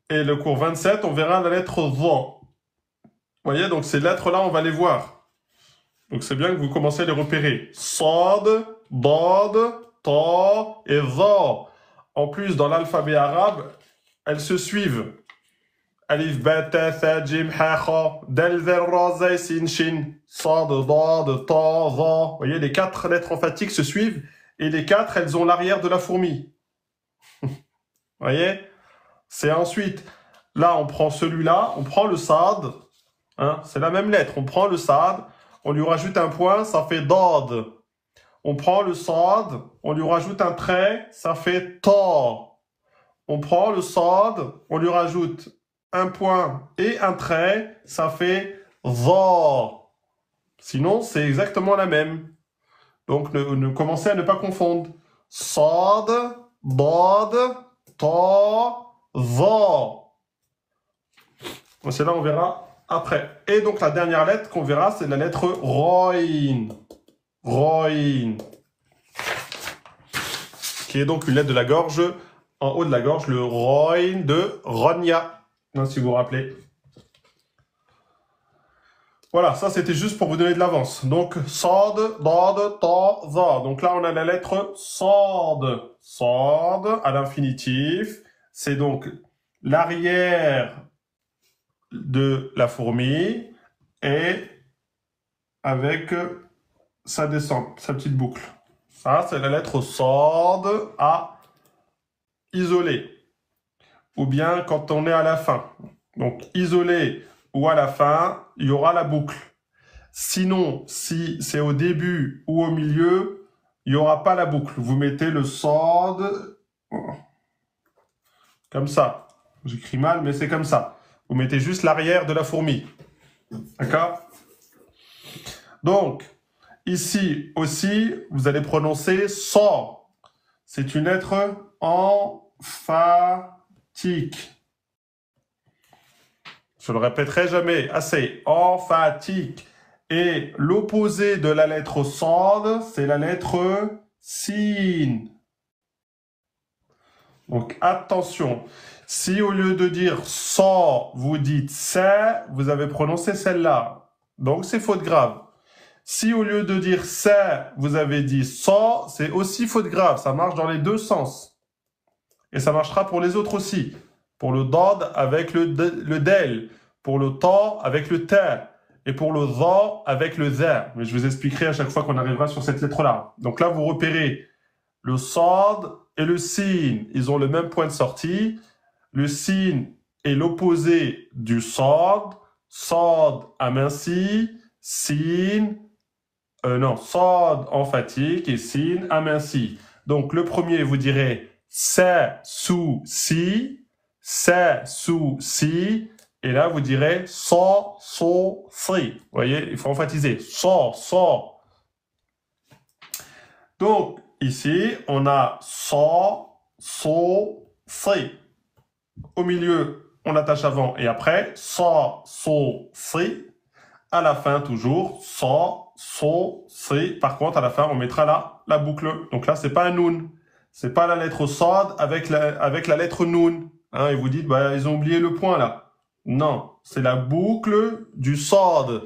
Et le cours 27, on verra la lettre Va. Vous voyez, donc ces lettres-là, on va les voir. Donc c'est bien que vous commencez à les repérer. Sod, Dod, Ta et Va. En plus, dans l'alphabet arabe, elles se suivent. Alif, ba, ta, tha, jim, ha, kha, dal, zal, ra, zay, sin, shin, Sod, Dod, Ta, Va. Vous voyez, les 4 lettres emphatiques se suivent et les 4, elles ont l'arrière de la fourmi. Vous voyez? C'est ensuite, là, on prend celui-là, on prend le Sad. Hein, c'est la même lettre. On prend le Sad. On lui rajoute un point, ça fait Dod. On prend le Sod, on lui rajoute un trait, ça fait Ta. On prend le Sod, on lui rajoute un point et un trait, ça fait Va. Sinon, c'est exactement la même. Donc, ne commencez à ne pas confondre. Sod, Dod, Ta, Va. C'est là, on verra après. Et donc, la dernière lettre qu'on verra, c'est la lettre Roin. Roin. Qui est donc une lettre de la gorge, en haut de la gorge, le Roin de Ronya. Si vous vous rappelez. Voilà, ça c'était juste pour vous donner de l'avance. Donc, Sod, Dod, Ta, Va. Donc là, on a la lettre Sod. Sod, à l'infinitif. C'est donc l'arrière de la fourmi et avec sa descente, sa petite boucle. Ça, c'est la lettre Sod à isoler. Ou bien quand on est à la fin. Donc, isolé ou à la fin, il y aura la boucle. Sinon, si c'est au début ou au milieu, il n'y aura pas la boucle. Vous mettez le Sod comme ça. J'écris mal, mais c'est comme ça. Vous mettez juste l'arrière de la fourmi. D'accord? Donc, ici aussi, vous allez prononcer so. C'est une lettre emphatique. Je le répéterai jamais. Assez. Emphatique. Et l'opposé de la lettre sad, c'est la lettre sin. Donc, attention. Si au lieu de dire so, vous dites c'est, vous avez prononcé celle-là. Donc, c'est faute grave. Si au lieu de dire c'est, vous avez dit so, c'est aussi faute grave. Ça marche dans les deux sens. Et ça marchera pour les autres aussi. Pour le dod avec le del. Pour le ta avec le ta. Et pour le za avec le za. Mais je vous expliquerai à chaque fois qu'on arrivera sur cette lettre-là. Donc là, vous repérez le sad et le sin. Ils ont le même point de sortie. Le sin est l'opposé du sad. Sad aminci. Sin. Sad emphatique et sin aminci. Donc le premier, vous direz c'est sous si. C'est sous si. Et là, vous direz so, so, si. Vous voyez, il faut emphatiser. So, so. Donc, ici, on a so, so, si. Au milieu, on attache avant et après. So, so, si. À la fin, toujours. So, so, si. Par contre, à la fin, on mettra la boucle. Donc là, c'est pas un noun. C'est pas la lettre sad avec la lettre noun. Hein, et vous dites, bah, ils ont oublié le point là. Non, c'est la boucle du sad.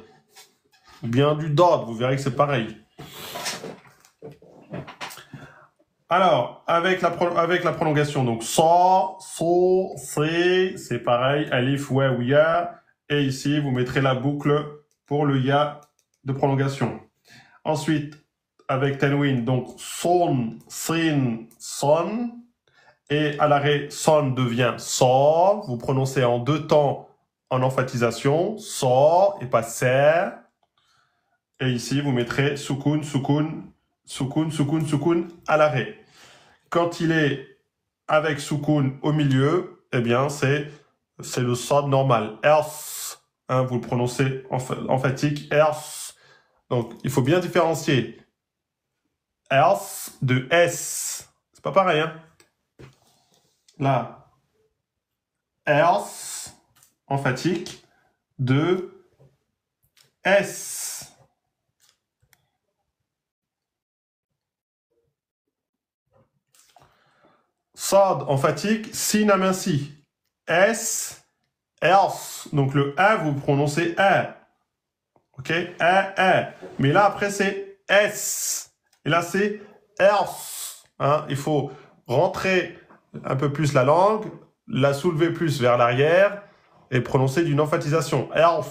Ou bien du dod. Vous verrez que c'est pareil. Alors, avec la prolongation, donc so, so, si, c'est pareil. Alif, ouais ou ya. Et ici, vous mettrez la boucle pour le ya de prolongation. Ensuite, avec tanwin, donc son, sin, son. Et à l'arrêt, son devient so. Vous prononcez en deux temps en emphatisation. So et pas ser. Et ici, vous mettrez soukoun, soukoun, soukoun, soukoun, soukoun à l'arrêt. Quand il est avec soukoun au milieu, eh bien, c'est le sad normal. Ers. Hein, vous le prononcez emphatique. Ers. Donc, il faut bien différencier. Ers de S. C'est pas pareil, hein. Là, ers, emphatique, de S. Sad, emphatique, sin aminci. S, ers. Donc le A, vous prononcez A. Ok? A. Mais là, après, c'est S. Et là, c'est ers. Hein? Il faut rentrer un peu plus la langue, la soulever plus vers l'arrière et prononcer d'une emphatisation. Ers.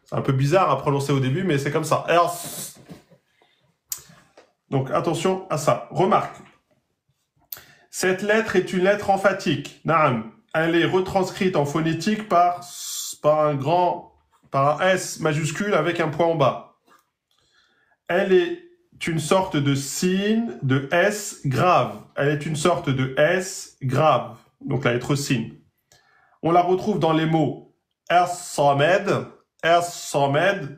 C'est un peu bizarre à prononcer au début, mais c'est comme ça. Ers. Donc attention à ça. Remarque. Cette lettre est une lettre emphatique. Naam. Elle est retranscrite en phonétique par un S majuscule avec un point en bas. Elle est une sorte de sin, de S grave. Elle est une sorte de S grave. Donc la lettre sin. On la retrouve dans les mots es-somed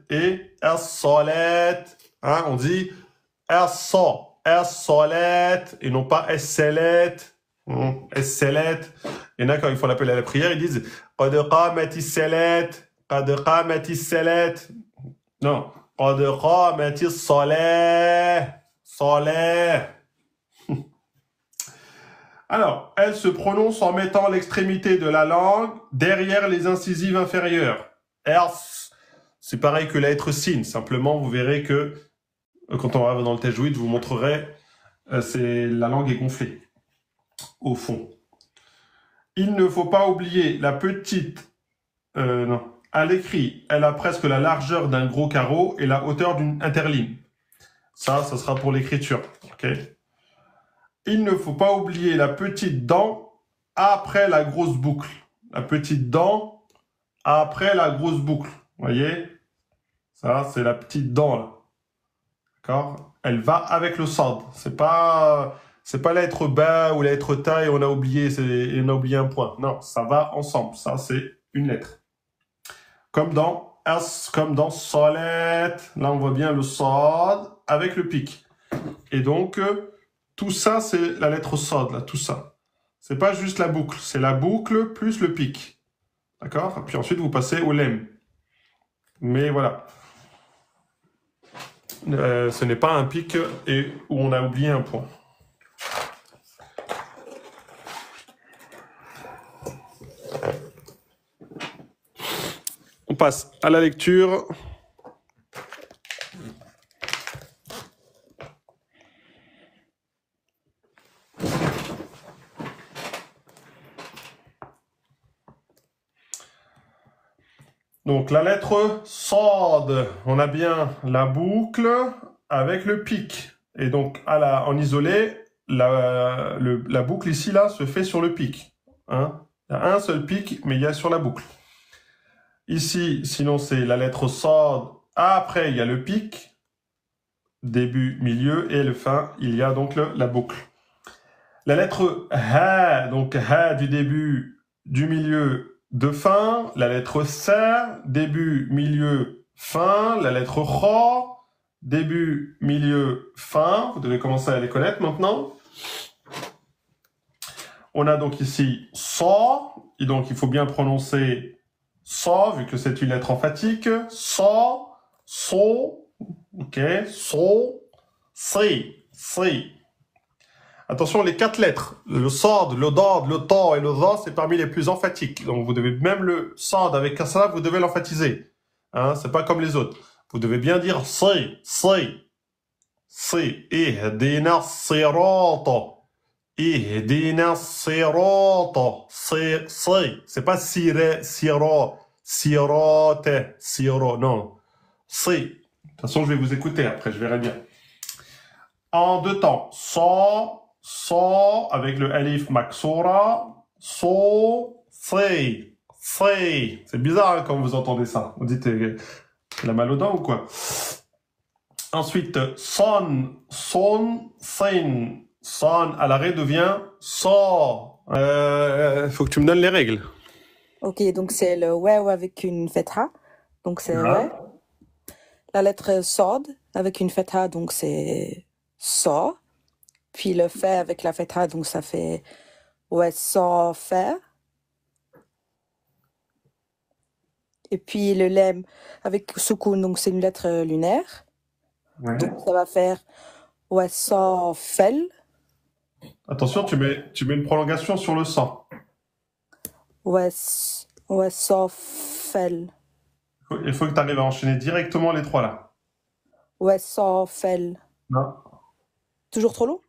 et es-solet. Hein, on dit es-solet et non pas es-selet. Es-selet. Il y en a quand il faut l'appeler à la prière, ils disent qad qamati selet, qad qamati selet. Non. قد قامت الصلاة. Alors, elle se prononce en mettant l'extrémité de la langue derrière les incisives inférieures. Ers, c'est pareil que la lettre sin. Simplement, vous verrez que quand on va dans le tajwid, je vous montrerai, la langue est gonflée au fond. Il ne faut pas oublier la petite... non. À l'écrit, elle a presque la largeur d'un gros carreau et la hauteur d'une interligne. Ça sera pour l'écriture. Okay. Il ne faut pas oublier la petite dent après la grosse boucle. La petite dent après la grosse boucle. Vous voyez? Ça, c'est la petite dent, là. D'accord? Elle va avec le sad. C'est pas la lettre ba ou la lettre ta et on a oublié un point. Non, ça va ensemble. Ça, c'est une lettre. Comme dans S comme dans solette. Là, on voit bien le sad avec le pic. Et donc, tout ça, c'est la lettre sad, là, tout ça. C'est pas juste la boucle, c'est la boucle plus le pic. D'accord? Puis ensuite, vous passez au lem. Mais voilà. Ce n'est pas un pic et où on a oublié un point. On passe à la lecture. Donc la lettre Sad, on a bien la boucle avec le pic. Et donc en isolé, la boucle ici là se fait sur le pic. Hein? Il y a un seul pic, mais il y a sur la boucle. Ici, sinon c'est la lettre Sad. Après, il y a le pic, début, milieu, et le fin, il y a donc la boucle. La lettre Ha, donc Ha du début, du milieu, de fin. La lettre Sa, début, milieu, fin. La lettre Kha, début, milieu, fin. Vous devez commencer à les connaître maintenant. On a donc ici Sa, et donc il faut bien prononcer Sa, vu que c'est une lettre emphatique. Sa, So, ok, So, Si. Attention, les 4 lettres, le sad, le dad, le ta et le za, c'est parmi les plus emphatiques. Donc vous devez même le sad avec kasra, vous devez l'emphatiser. Hein, c'est pas comme les autres. Vous devez bien dire si. Ihdina sirata. Ihdina sirata. Si. C'est pas sirate, siro, non. Si. De toute façon, je vais vous écouter après, je verrai bien. En 2 temps. So, avec le alif maksura. Si. C'est bizarre hein, quand vous entendez ça. Vous dites, la mal aux dents ou quoi? Ensuite, son, sin. Son, à l'arrêt devient so. Faut que tu me donnes les règles. Ok, donc c'est le waw avec une fetha. Donc c'est ouais. La lettre sod avec une fetha, donc c'est so. Puis le fait avec la fetha, donc ça fait ouais, so, fait. Et puis le lem avec soukoun, donc c'est une lettre lunaire. Ouais. Donc ça va faire ouais, so, fel. Attention, tu mets une prolongation sur le sang. Ouais, so, fel. Il faut que tu arrives à enchaîner directement les 3 là. Ouais, so, fel. Non. Toujours trop long?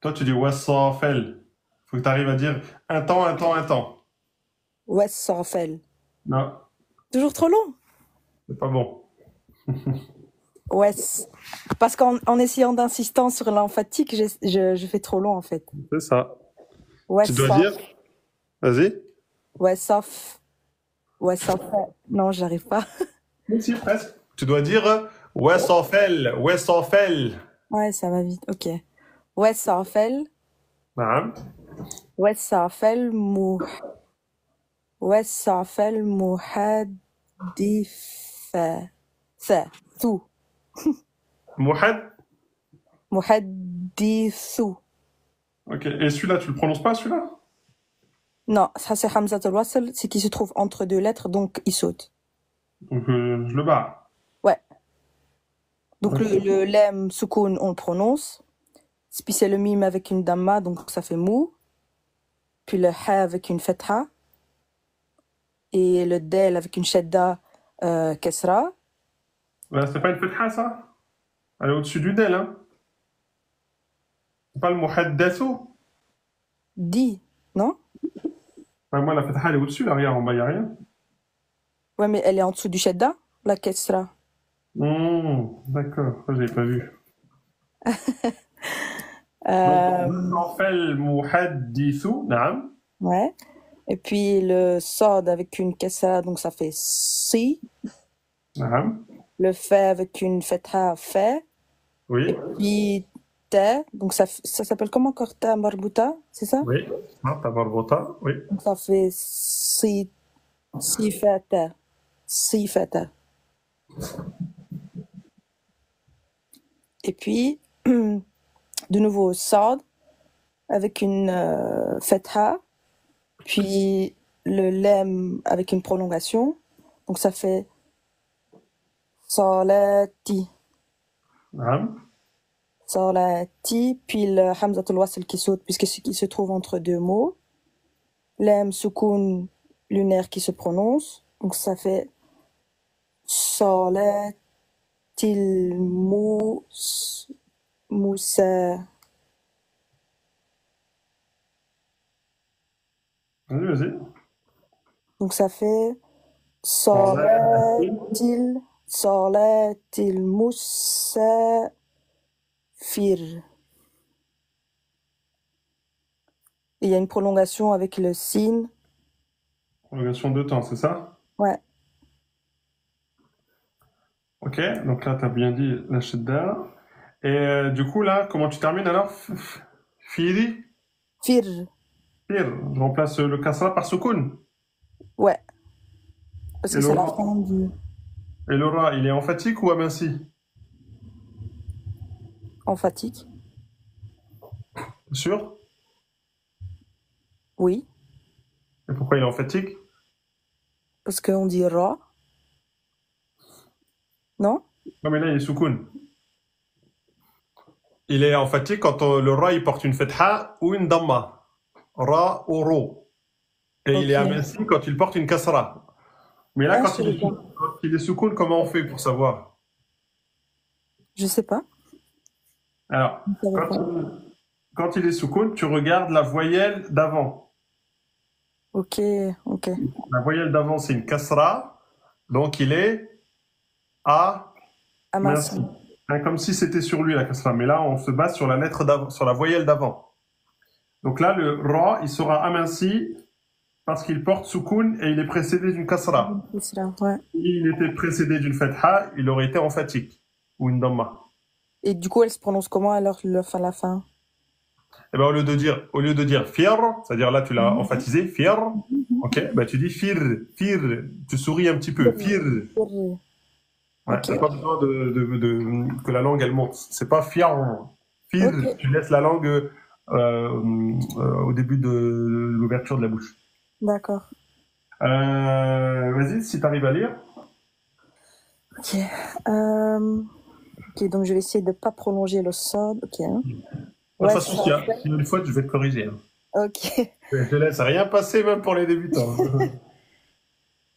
Toi, tu dis wassafel. Il faut que tu arrives à dire un temps. Ouais, so, fel. Non, Toujours trop long? c'est pas bon. Ouais, parce qu'en essayant d'insister sur l'emphatique, je fais trop long en fait. C'est ça. Ouais, Tu dois dire. Vas-y. Ouais, sauf. Ouais, sauf. Non, j'arrive pas. Si, presque. Tu dois dire wassafel. Ouais, ça va vite. Ok. Ouais, safel. Naam. Ouais, safel mou. Ouais, safel muhadif. Tout. Mouhad. Muhadithu. Ok. Et celui-là, tu le prononces pas, celui-là? Non, ça c'est Hamza al-Wasl, c'est qui se trouve entre 2 lettres, donc il saute. Donc, je le barre. Ouais. Donc Ok. le lem soukoun, on le prononce. Puis c'est le mime avec une damma, donc ça fait mou. Puis le ha avec une fetha. Et le del avec une shadda kesra. Ouais, c'est pas une fetha, ça? Elle est au-dessus du del, hein? C'est pas le muhaddathu? Di, non? Ouais, moi, la fetha, elle est au-dessus, là, regarde, en bas, il n'y a rien. Ouais, mais elle est en dessous du shadda, la kesra. D'accord, ça, j'avais pas vu. Euh, Donc, Nafel muhaddithu, naam. ouais. Et puis le sod avec une kesra, donc ça fait si. Naam. Le fait avec une fetha, fait. Oui, Puis ta, donc ça s'appelle comment encore ta marbuta, c'est ça? oui. Ah, t'as marbuta, oui. Donc ça fait si fait ta. Sifata. Et puis, de nouveau, Sad avec une fetha, puis le lem avec une prolongation. Donc ça fait Salati. نعم. Salati, puis le Hamzatul Wasl qui saute puisque c'est qui se trouve entre deux mots. Lem Soukoun lunaire qui se prononce. Donc ça fait Salatil Moussa. Vas-y. Donc ça fait Salati. Salatil Moussa Fir. Et il y a une prolongation avec le sin. Prolongation de temps, c'est ça? Ouais. Ok, donc là, tu as bien dit la shidda. Et du coup, là, comment tu termines alors? Firi? Fir. Fir. Je remplace le kasra par soukoun. Ouais. Parce Et que le c'est la ra? fin du Et le ra, il est emphatique ou aminci? emphatique. Sûr? Oui. Et pourquoi il est emphatique? Parce qu'on dit ra. Non? Non, mais là, il est soukoun. Il est emphatique quand le ra, il porte une fetha ou une damma. Ra ou ro. Et il est Ok. aminci quand il porte une kasra. Mais là, Ah, quand je il est, sais pas. quand il est soukoun, comment on fait pour savoir? Je sais pas. Alors, Je savais pas. quand il est soukoun, tu regardes la voyelle d'avant. Ok, ok. La voyelle d'avant, c'est une kasra. Donc, il est a Aminci. minci. Hein, comme si c'était sur lui, la kasra. Mais là, on se base sur la lettre d'avant, sur la voyelle d'avant. Donc là, le ra, il sera aminci parce qu'il porte soukoun et il est précédé d'une kasra. C'est là, ouais. S'il était précédé d'une fetha, il aurait été emphatique. Ou une damma. Et du coup, elle se prononce comment alors la fin? Et ben, au lieu de dire fier, c'est-à-dire là, tu l'as emphatisé, fier, ok, ben, tu dis fir, tu souris un petit peu, fir. Fir. Ouais, Ok. t'as pas besoin que la langue elle monte. C'est pas fier, fir, Ok. tu laisses la langue au début de l'ouverture de la bouche. D'accord. Vas-y, si t'arrives à lire. Ok. Ok, donc je vais essayer de pas prolonger le sod. Ok. Hein. De toute Ouais, façon, ça s'il y a fait. une fois, je vais te corriger. Hein. Ok. Je te laisse rien passer, même pour les débutants.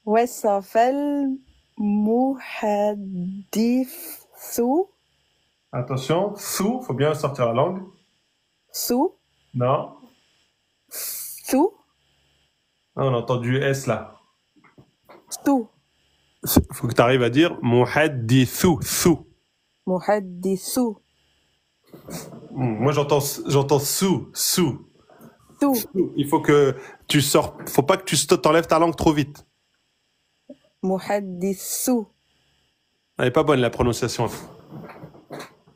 Ouais, ça fait Muhadithu. Attention, sous, faut bien sortir la langue. Sou. Non, Sou. on a entendu S là. Sou. Faut que tu arrives à dire muhaddithu, sous. Muhadithu. Moi j'entends sous. Sou. Il faut que tu sors, faut pas que tu t'enlèves ta langue trop vite. Muhadithu. Elle est pas bonne la prononciation.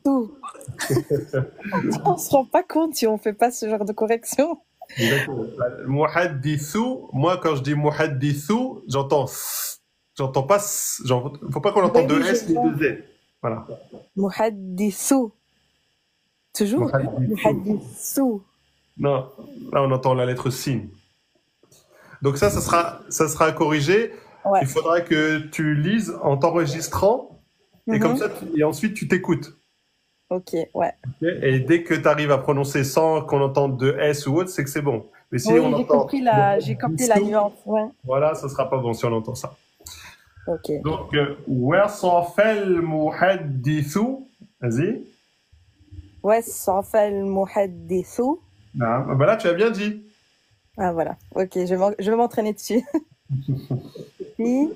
Sou. On se rend pas compte si on fait pas ce genre de correction. Muhaddithu, moi quand je dis muhaddithu, j'entends pas, faut pas qu'on entende Oui, deux je S ni vois. deux Z. Voilà. Muhadithu. Toujours? Muhaddithu. Muhadithu. Non, là on entend la lettre sin. Donc ça sera corrigé. Ouais. Il faudra que tu lises en t'enregistrant et comme ça, et ensuite tu t'écoutes. Ok, ouais. Et dès que tu arrives à prononcer sans qu'on entende de S ou autre, c'est que c'est bon. Mais si Oui, on j'ai entend compris j'ai capté la nuance. Ouais. voilà, ça sera pas bon si on entend ça. Ok. Donc, wasafal muhaddithu, vas-y. Ouais, ça fait le muhaddithu. Ah, bah là, tu as bien dit. Ah, voilà. Ok, je vais m'entraîner dessus. Puis,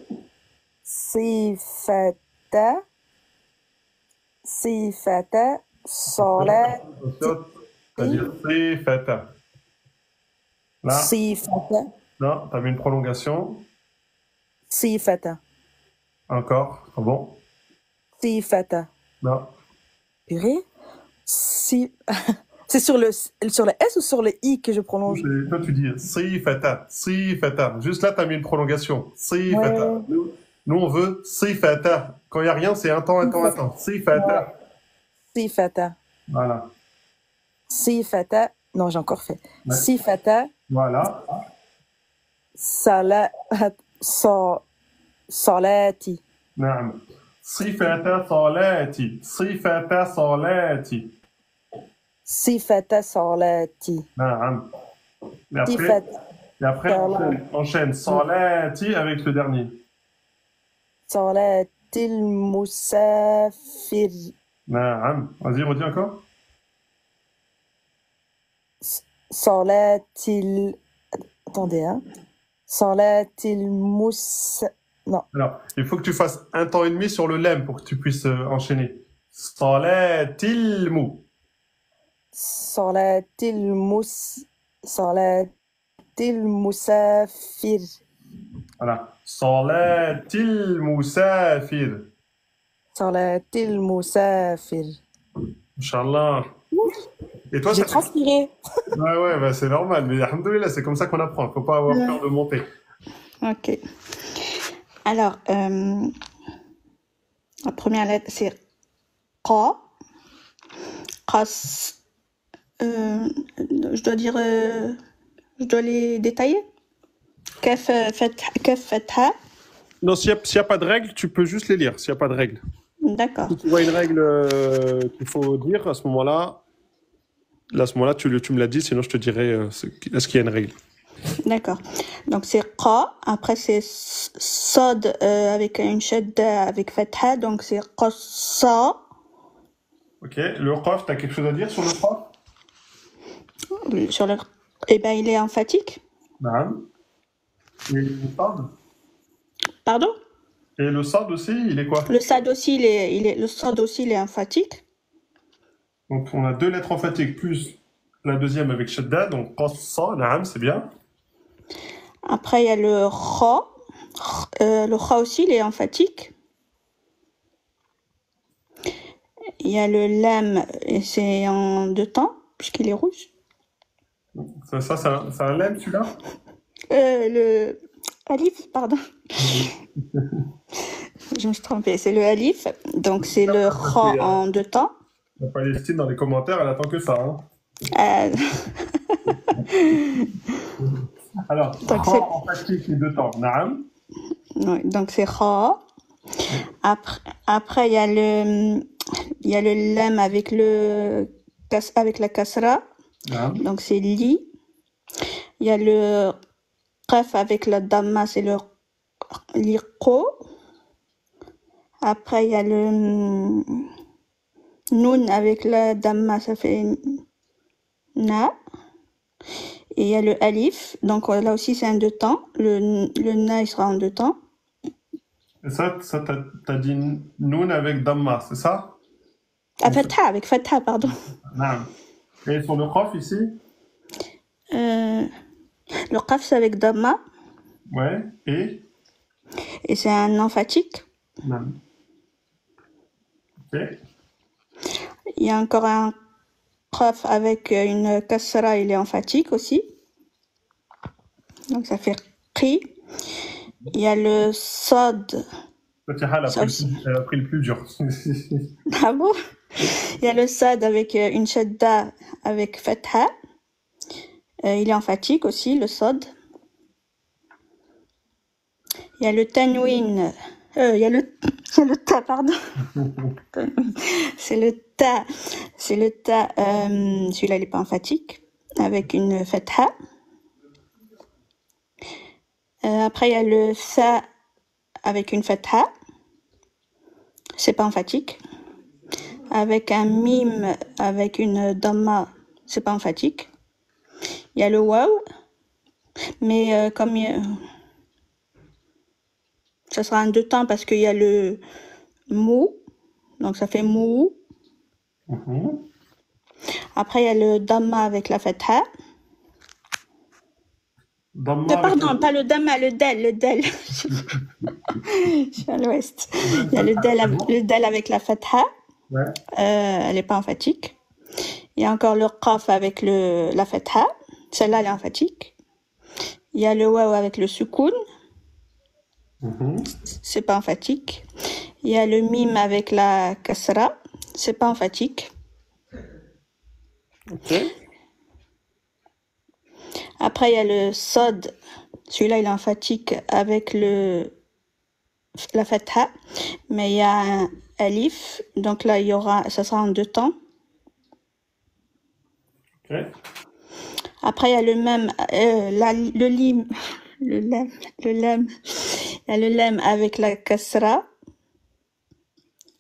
sifata, salat, C'est-à-dire sifata. Là, sifata, non, tu as mis une prolongation. sifata, Encore, c'est bon. sifata. Non. Purée. C'est sur le S ou sur le I que je prolonge? Toi, tu dis sifata. Juste là, tu as mis une prolongation. Sifata. Ouais. Nous, on veut sifata. Quand il n'y a rien, c'est un temps. Sifata. Sifata. Voilà. Sifata. Non, j'ai encore fait. Ouais. Sifata. Voilà. Salati. نعم. صفة صلاتي. صفة صلاتي. Sifata salati. نعم. Et après, Sifata enchaîne. Salati avec le dernier. salatil musafir. نعم. Vas-y, redis encore. Salatil. Attendez, hein. Salatil Non. Alors, il faut que tu fasses un temps et demi sur le lem pour que tu puisses enchaîner. Salatil mou. Salatil musafir. Voilà. Salatil musafir. Salatil musafir. Inch'Allah. Et toi, J'ai ça fait... transpiré. Ouais, bah, c'est normal. Mais alhamdoulilah, c'est comme ça qu'on apprend. Faut pas avoir peur de monter. Ok. Alors, la première lettre, c'est Qa. Qas. Je dois les détailler. Kaf fatha. Non, s'il n'y a pas de règle, tu peux juste les lire. S'il n'y a pas de règle. D'accord. Si tu vois une règle qu'il faut dire, à ce moment-là, tu me l'as dit, sinon je te dirai est-ce qu'il y a une règle. D'accord. Donc c'est Qa. Après c'est Sad avec une shadda avec fatha. Donc c'est Qassa. Ok. Le qaf, tu as quelque chose à dire sur le qaf? Sur le... Eh ben, il est emphatique. Naam. Et le sad? Pardon? Et le sad aussi, il est quoi? Le sad aussi, le sad aussi, il est emphatique. Donc on a deux lettres emphatiques plus la deuxième avec shadda, donc qassa, naam, c'est bien. Après, il y a le kha. Le kha aussi, il est emphatique. Il y a le lam, et c'est en deux temps, puisqu'il est rouge. Ça c'est un lemme, celui-là? Le alif, pardon. Je me suis trompée. C'est le alif. Donc, c'est le kha en deux temps. La Palestine, dans les commentaires, elle attend que ça. Hein. Alors, donc kha emphatique les deux temps. Naam. Oui, donc c'est kha. Après, il y a le lam avec la kasra. Naam. Donc c'est li. Il y a le qaf avec la damma, c'est le liqo. Après, il y a le noun avec la damma, ça fait na. Et il y a le alif. Donc là aussi, c'est en deux temps. Le na, il sera en deux temps. Et ça t'as dit noun avec damma, c'est ça? Ah, fatha, avec fatha, pardon. Naam. Et sur le qaf ici? Le qaf, c'est avec damma. Ouais. Et c'est un emphatique. Naam. Ok. Il y a encore un qaf avec une kasra, il est emphatique aussi. Donc ça fait qi. Il y a le sad. Fatiha, elle a pris le plus dur. Ah bon? Il y a le sad avec une shadda avec fatha. Il est emphatique aussi, le sad. Il y a le tanwin. Il y a le ta, pardon. C'est le ta. Celui-là, il n'est pas emphatique. Avec une fatha. Après, il y a le sa avec une fatha. C'est pas emphatique. Avec un mime avec une damma, c'est pas emphatique. Il y a le waw, mais comme ça sera en deux temps parce qu'il y a le mou, donc ça fait mou. Après, il y a le damma avec la fatha. Pardon, pas le damma, le del. Je suis à l'ouest. Il y a le del avec la fatha. Ouais. Elle n'est pas emphatique. Il y a encore le qaf avec la fatha. Celle-là, elle est emphatique. Il y a le waw avec le sukoun. Mhm. c'est pas emphatique. Il y a le mime avec la kasra, c'est pas emphatique. Ok. Après, il y a le sod, celui-là il est emphatique avec la fatha, mais il y a un alif, donc là ça sera en deux temps. Ok. Après, il y a le même, le lim, le lam, il y a le lam avec la kasra,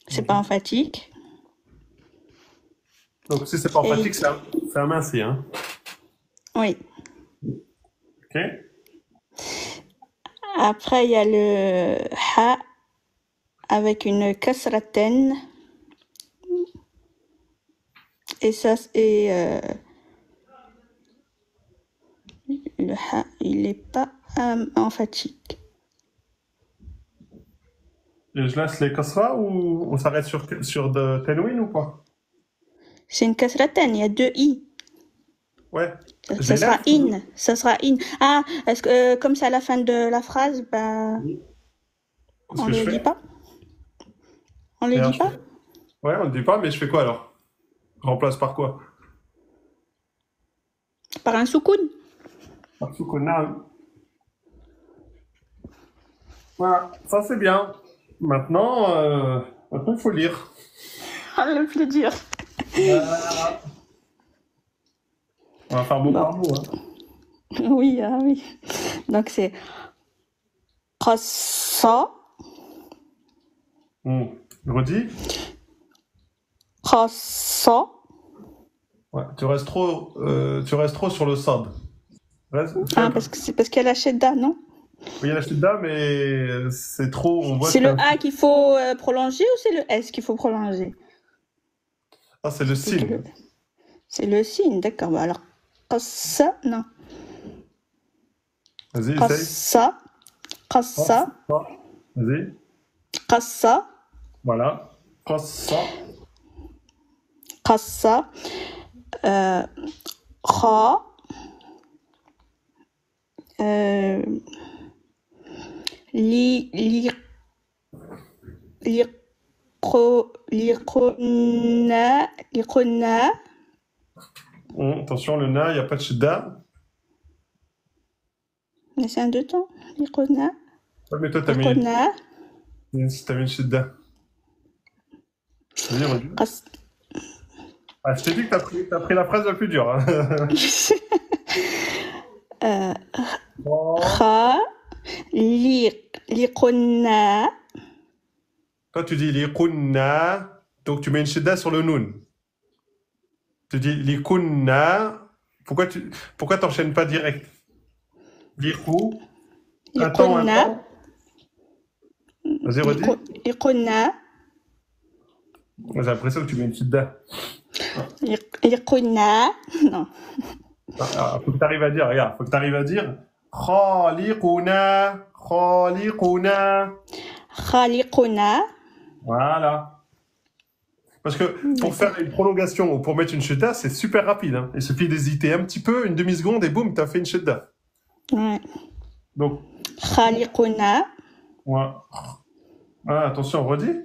c'est pas emphatique. Donc, si c'est pas Et emphatique, c'est un minci, hein. oui. Ok. Après, il y a le ha avec une kasraten. Et ça, le ha, il est pas emphatique. Et je laisse les kasra ou on s'arrête sur de Tenwin ou pas? C'est une kasraten, il y a deux i. Ouais. Je Ça les sera laisse ou- in, ça sera in. Ah, est-ce que comme c'est à la fin de la phrase, bah, ce on que je le dit fais? pas? On le Et alors, dit pas? Ouais, on ne dit pas, mais je fais quoi alors? Je remplace par quoi? Par un soukoun. Par sukuna. Voilà, ça c'est bien. Maintenant, maintenant il faut lire. Ah, le plus dur. On va faire mot Bon, par mot, hein. oui, ah oui. Donc c'est qassa, Redis. qassa. Ouais, tu restes trop sur le sad. Fais un Ah, peu. c'est parce qu'il y a la shedda, non? Oui, il y a la shidda, mais c'est trop. On voit C'est qu'il y a le A qu'il faut prolonger ou c'est le S qu'il faut prolonger? Ah, c'est le C'est plutôt sin. c'est le signe, d'accord. Bah alors, qassa, non. Vas-y, essaye. Qassa, qassa, Vas-y. qassa, Voilà. Qassa. qassa, kha, euh, li, liquna, Attention, le na, il n'y a pas de shidda. mais c'est un deux temps. Liquna, Ouais, mais toi, t'as liquna, mis une shidda. Vas-y, redis. Ah, je t'ai dit que t'as pris la phrase la plus dure, hein. Oh. kha, liquna, Toi, tu dis likunna, donc tu mets une shidda sur le nun. Tu dis likunna. Pourquoi t'enchaînes pas direct? Liku. Un temps. liquna, Vas-y, redis. liquna, J'ai l'impression que tu mets une shidda. liquna, non. Faut que tu arrives à dire, regarde, faut que tu arrives à dire khaliquna, khaliquna. Khaliquna. Voilà. Parce que pour faire une prolongation ou pour mettre une shidda, c'est super rapide, hein. Il suffit d'hésiter un petit peu, une demi-seconde, et boum, t'as fait une shidda. Ouais. Donc, Khaliquna. ouais. Ah, attention, redis.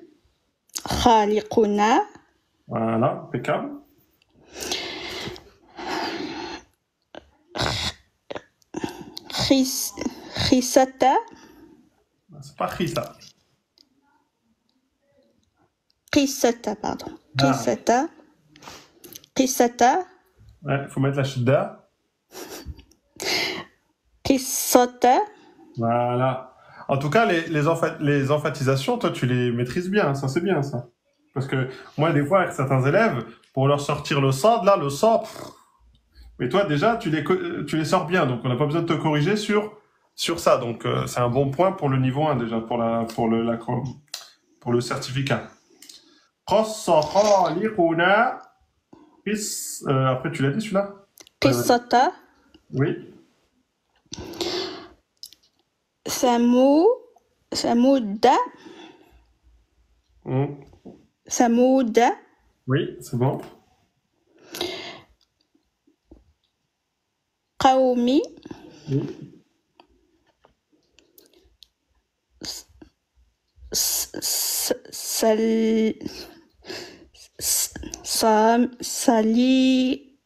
Khaliquna. Voilà, impeccable. Khisata. C'est pas khisa. Qissata, pardon. Ah. Qissata. Qissata. Ouais, faut mettre la shidda. Qissata. Voilà. En tout cas, les emphatisations, toi, tu les maîtrises bien, hein, ça c'est bien, ça. Parce que moi, des fois, avec certains élèves, pour leur sortir le sad, là, le sad, mais toi, déjà, tu les sors bien, donc on n'a pas besoin de te corriger sur ça. Donc, c'est un bon point pour le niveau 1, déjà, pour le certificat. Après, tu l'as dit, celui-là? Qissata. Oui. Samouda. Samouda. Oui, c'est bon. Qawmi. Oui. sal, salih,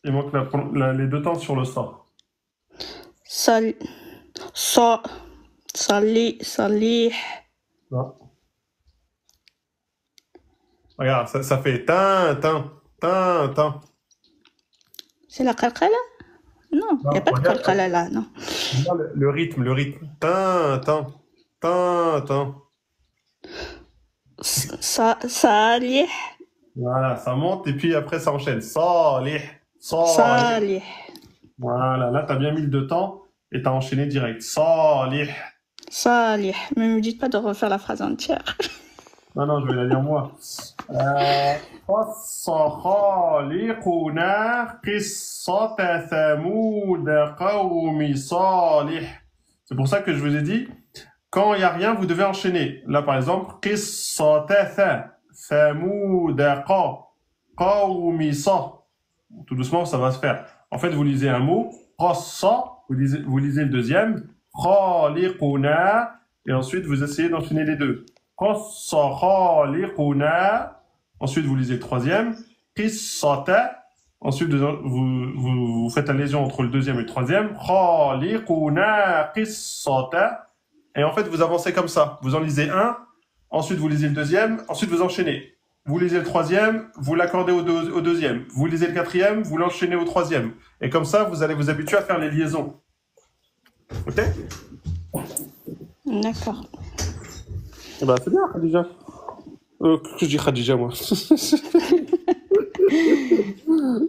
Il manque les deux temps sur le ça. sal, salih. Non. Regarde, ça fait tin. C'est la qalqala? Non, il n'y a Non, pas de regarde, qalqala là, non. regarde le rythme. Tin. Salih, Voilà, ça monte et puis après ça enchaîne. Salih. salih. Voilà, là t'as bien mis le deux temps et t'as enchaîné direct. Salih. Salih. Mais ne me dites pas de refaire la phrase entière. Non, je vais la lire moi. قص خالقنا قصة ثمود قوم صالح. C'est pour ça que je vous ai dit, quand il n'y a rien, vous devez enchaîner. Là, par exemple, قصة ثمود قوم صالح. Tout doucement, ça va se faire. En fait, vous lisez un mot, قصة, vous lisez le deuxième, خالقنا, et ensuite vous essayez d'enchaîner les deux. قص خالقنا. Ensuite, vous lisez le troisième. Qissata. Ensuite, vous faites allusion entre le deuxième et le troisième. Khaliquna qissata. Et en fait, vous avancez comme ça. Vous en lisez un. Ensuite, vous lisez le deuxième. Ensuite, vous enchaînez. Vous lisez le troisième. Vous l'accordez au deuxième. Vous lisez le quatrième. Vous l'enchaînez au troisième. Et comme ça, vous allez vous habituer à faire les liaisons. Ok? D'accord. Eh ben, c'est bien, Khadija. Que je dis Khadija, moi.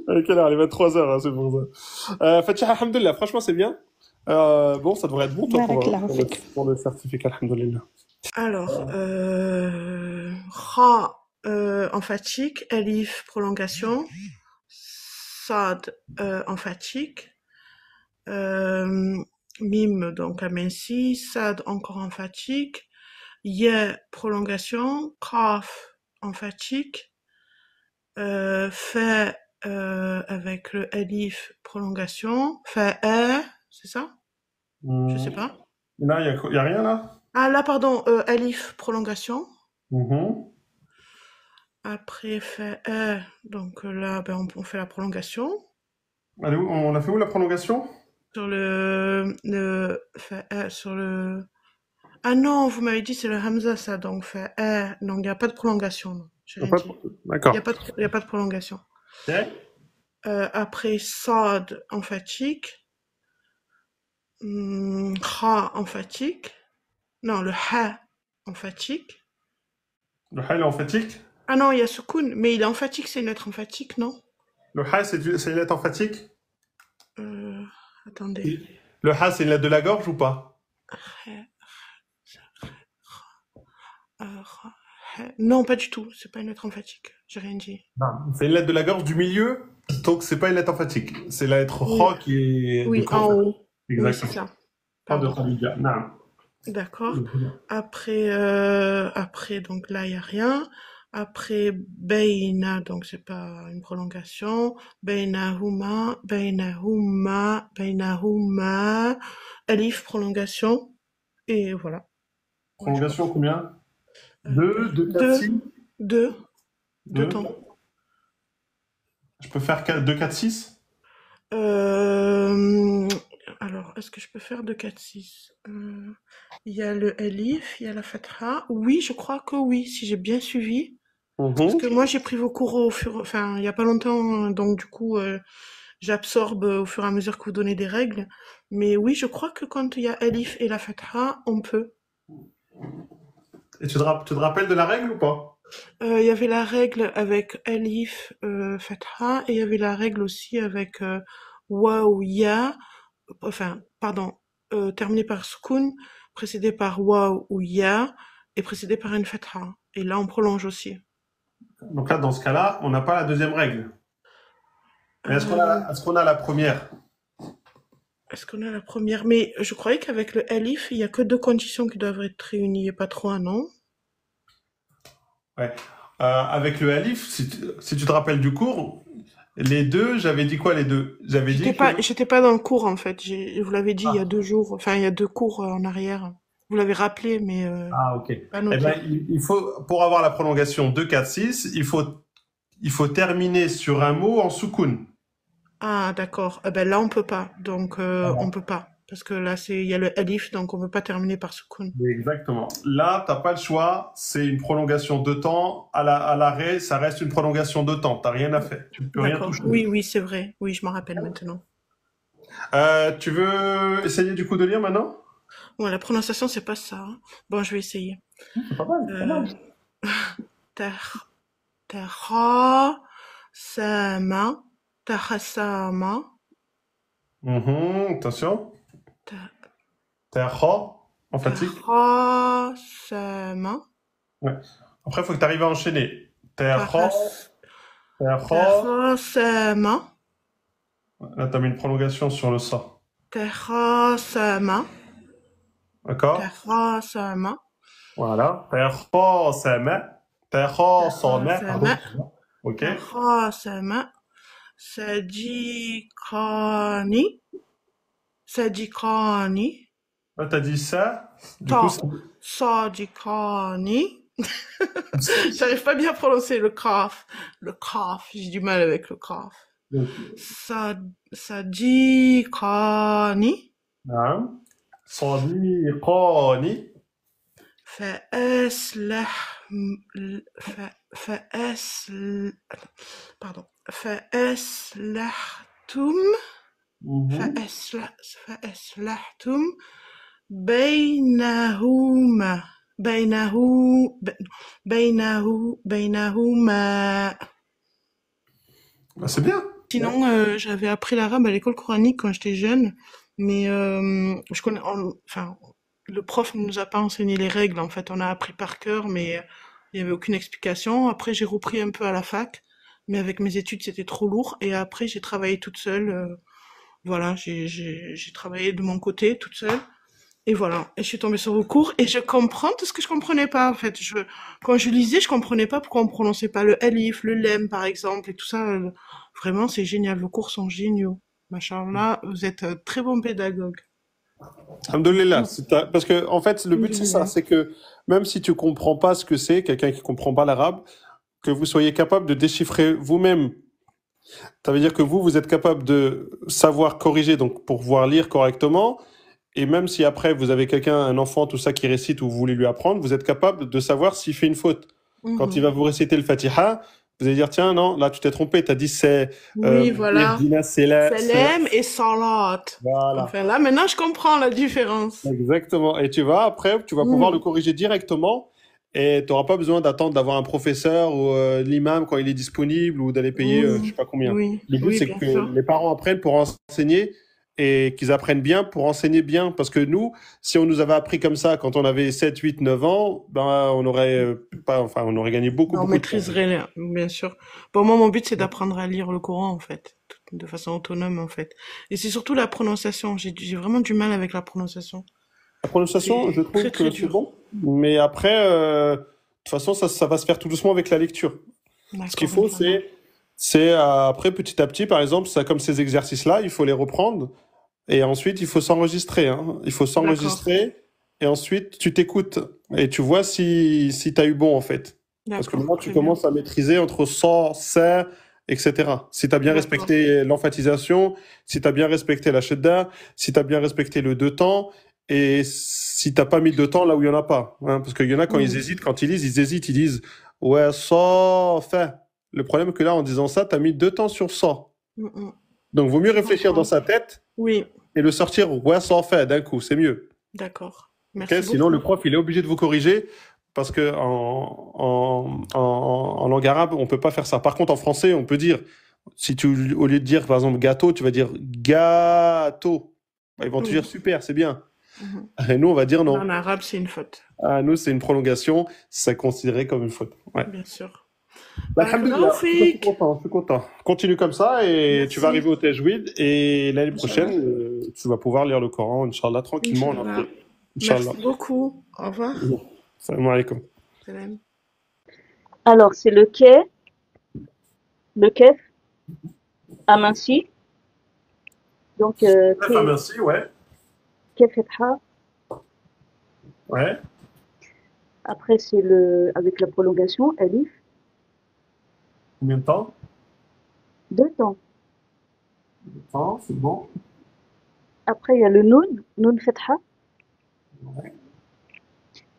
À quelle heure? Il est 23h, hein, c'est pour ça. Fatiha, alhamdoulilah, franchement, c'est bien. Bon, ça devrait être bon, toi, pour le certificat, alhamdoulilah. Alors, Ra emphatique, Alif prolongation, Sad emphatique, Mim donc aminci, Sad encore emphatique, Ya prolongation, Qaf emphatique, Fa avec le Alif prolongation, Fa c'est ça? Je sais pas. Là, il y a rien, là? Ah là, pardon, Alif prolongation. Après, fait donc là, ben, on fait la prolongation. Allez, on a fait où la prolongation? Sur sur le... Ah non, vous m'avez dit c'est le Hamza, ça, donc fait donc il n'y a pas de prolongation. Non, j'ai rien dit. D'accord. Il n'y a pas de prolongation. Okay. Après, Sad emphatique. Kha emphatique. Non, le Ha emphatique. Le Ha, il est emphatique? Ah non, il y a Soukoun, mais il est emphatique, c'est une lettre emphatique, non? Le Ha, c'est une lettre emphatique? Attendez. Le Ha, c'est une lettre de la gorge ou pas? Non, pas du tout, c'est pas une lettre emphatique, j'ai rien dit. Non, c'est une lettre de la gorge du milieu, donc c'est pas une lettre emphatique. C'est la lettre Ra qui est... Oui, en haut. Exactement. Oui, c'est ça. Pas de Khadija, non. D'accord. Après, donc là, il n'y a rien. Après, Beina, donc c'est pas une prolongation. Beinahuma, Alif, prolongation. Et voilà. Prolongation combien? 2, 4, 6? 2 temps. Je peux faire 2, 4, 6? Alors, est-ce que je peux faire 2, 4, 6? Il y a le Alif, il y a la Fatha. Oui, je crois que oui, si j'ai bien suivi. Parce que moi, j'ai pris vos cours il y a pas longtemps, donc du coup, j'absorbe au fur et à mesure que vous donnez des règles. Mais oui, je crois que quand il y a Alif et la Fatha, on peut. Et tu te rappelles de la règle ou pas? Il y avait la règle avec Alif, Fatha, et il y avait la règle aussi avec Waw, Ya, terminé par Soukoun, précédé par Waw ou Ya, et précédé par une Fatha. Et là, on prolonge aussi. Donc là, dans ce cas-là, on n'a pas la deuxième règle. Mais est-ce qu'on a la première? Est-ce qu'on a la première? Mais je croyais qu'avec le Alif, il n'y a que 2 conditions qui doivent être réunies et pas 3, non? Ouais. Avec le Alif, si tu te rappelles du cours, les deux, j'avais dit quoi les deux? J'étais pas dans le cours en fait. Vous l'avez dit il y a 2 jours, enfin il y a 2 cours en arrière. Vous l'avez rappelé, mais Ah, ok. pas Eh noté. ben, il faut, pour avoir la prolongation 2, 4, 6, il faut terminer sur un mot en soukoun. Ah, d'accord. Eh ben là, on peut pas. Donc, on peut pas. Parce que là, il y a le alif, donc on peut pas terminer par soukoun. Exactement. Là, t'as pas le choix. C'est une prolongation de temps. À l'arrêt, ça reste une prolongation de temps. T'as rien à faire. Tu ne peux rien D'accord. toucher. Oui, c'est vrai. Oui, je m'en rappelle maintenant. Tu veux essayer du coup de lire maintenant? Bon, la prononciation, c'est pas ça. Hein. Bon, je vais essayer. C'est pas mal, c'est pas mal. Tahasama, tahasama, Attention. Terra, emphatique. tahasama, Ouais. Après, il faut que tu arrives à enchaîner. Terra, terra. tahasama, Là, tu as mis une prolongation sur le ça. tahasama, D'accord? tahasama, Voilà. Terra, sama. Terra, sama. tahasama, Ok. tahasama, sajikani, sajikani, Là, tu as dit ça. Du coup, sajikani. J'arrive pas bien à prononcer le kaf. Le kaf, j'ai du mal avec le kaf. Sajikani. نعم. صديقاني. Pardon. فأسلحتم بينهما Bah, c'est bien. Sinon, j'avais appris l'arabe à l'école coranique quand j'étais jeune, mais le prof ne nous a pas enseigné les règles. En fait, on a appris par cœur, mais il y avait aucune explication. Après, j'ai repris un peu à la fac, mais avec mes études, c'était trop lourd. Et après, j'ai travaillé toute seule. Voilà, j'ai travaillé de mon côté toute seule. Et voilà, et je suis tombée sur vos cours et je comprends tout ce que je comprenais pas en fait. Quand je lisais, je comprenais pas pourquoi on prononçait pas le alif, le lem par exemple et tout ça. Vraiment, c'est génial. Vos cours sont géniaux. Machallah, vous êtes très bon pédagogue. Alhamdoulilah. Parce que, en fait, le but, c'est ça. C'est que même si tu comprends pas ce que c'est, quelqu'un qui comprend pas l'arabe, que vous soyez capable de déchiffrer vous-même. Ça veut dire que vous êtes capable de savoir corriger, donc pour pouvoir lire correctement. Et même si après vous avez quelqu'un, un enfant, tout ça qui récite ou vous voulez lui apprendre, vous êtes capable de savoir s'il fait une faute. Quand il va vous réciter le Fatiha, vous allez dire tiens non, là tu t'es trompé, t'as dit c'est oui voilà, Salem et Salat. Voilà. Enfin là maintenant je comprends la différence. Exactement. Et tu vas pouvoir le corriger directement et tu n'auras pas besoin d'attendre d'avoir un professeur ou l'imam quand il est disponible ou d'aller payer je sais pas combien. Le but c'est que les parents apprennent pour enseigner et qu'ils apprennent bien pour enseigner bien. Parce que nous, si on nous avait appris comme ça quand on avait 7, 8, 9 ans, ben, on aurait gagné beaucoup on maîtriserait, bien sûr. Bon, moi, mon but, c'est d'apprendre à lire le Coran, en fait. De façon autonome, en fait. Et c'est surtout la prononciation. J'ai vraiment du mal avec la prononciation. La prononciation, je trouve que c'est bon. Mais après, de toute façon, ça va se faire tout doucement avec la lecture. Ce qu'il faut, c'est après, petit à petit, par exemple, ça, comme ces exercices-là, il faut les reprendre. Et ensuite, il faut s'enregistrer. Hein. Il faut s'enregistrer. Et ensuite, tu t'écoutes. Et tu vois si tu as eu bon, en fait. Parce que maintenant, tu commences à maîtriser entre ça, ça, etc. Si tu as bien respecté l'emphatisation, si tu as bien respecté la shedda, si tu as bien respecté le deux temps, et si tu n'as pas mis de temps là où il n'y en a pas. Hein. Parce qu'il y en a, quand ils hésitent, quand ils hésitent, ils disent « Ouais, ça, fait ». Le problème, que là, en disant ça, tu as mis deux temps sur ça. Donc, vaut mieux réfléchir dans sa tête et le sortir « Ouais, ça, fait » d'un coup. C'est mieux. D'accord. Merci beaucoup. Sinon, le prof, il est obligé de vous corriger parce que en langue arabe, on peut pas faire ça. Par contre, en français, on peut dire, si tu, au lieu de dire, par exemple, gâteau, tu vas dire gâteau. Ils vont te dire super, c'est bien. Et nous, on va dire non. En arabe, c'est une faute. Ah, nous, c'est une prolongation. C'est considéré comme une faute. Ouais. Bien sûr. Je suis content. Continue comme ça et Merci. Tu vas arriver au Tajwid et l'année prochaine, tu vas pouvoir lire le Coran, Inch'Allah, tranquillement. Inch'Allah. Merci beaucoup. Au revoir. Salam alaikum. Salam. Alors, c'est le kef aminci. Donc, aminci, ouais. Kef fatha. Ouais. Après, avec la prolongation, Elif, Combien de temps? 2 temps. Temps, c'est bon. Après, il y a le Noun Fetha. Ouais.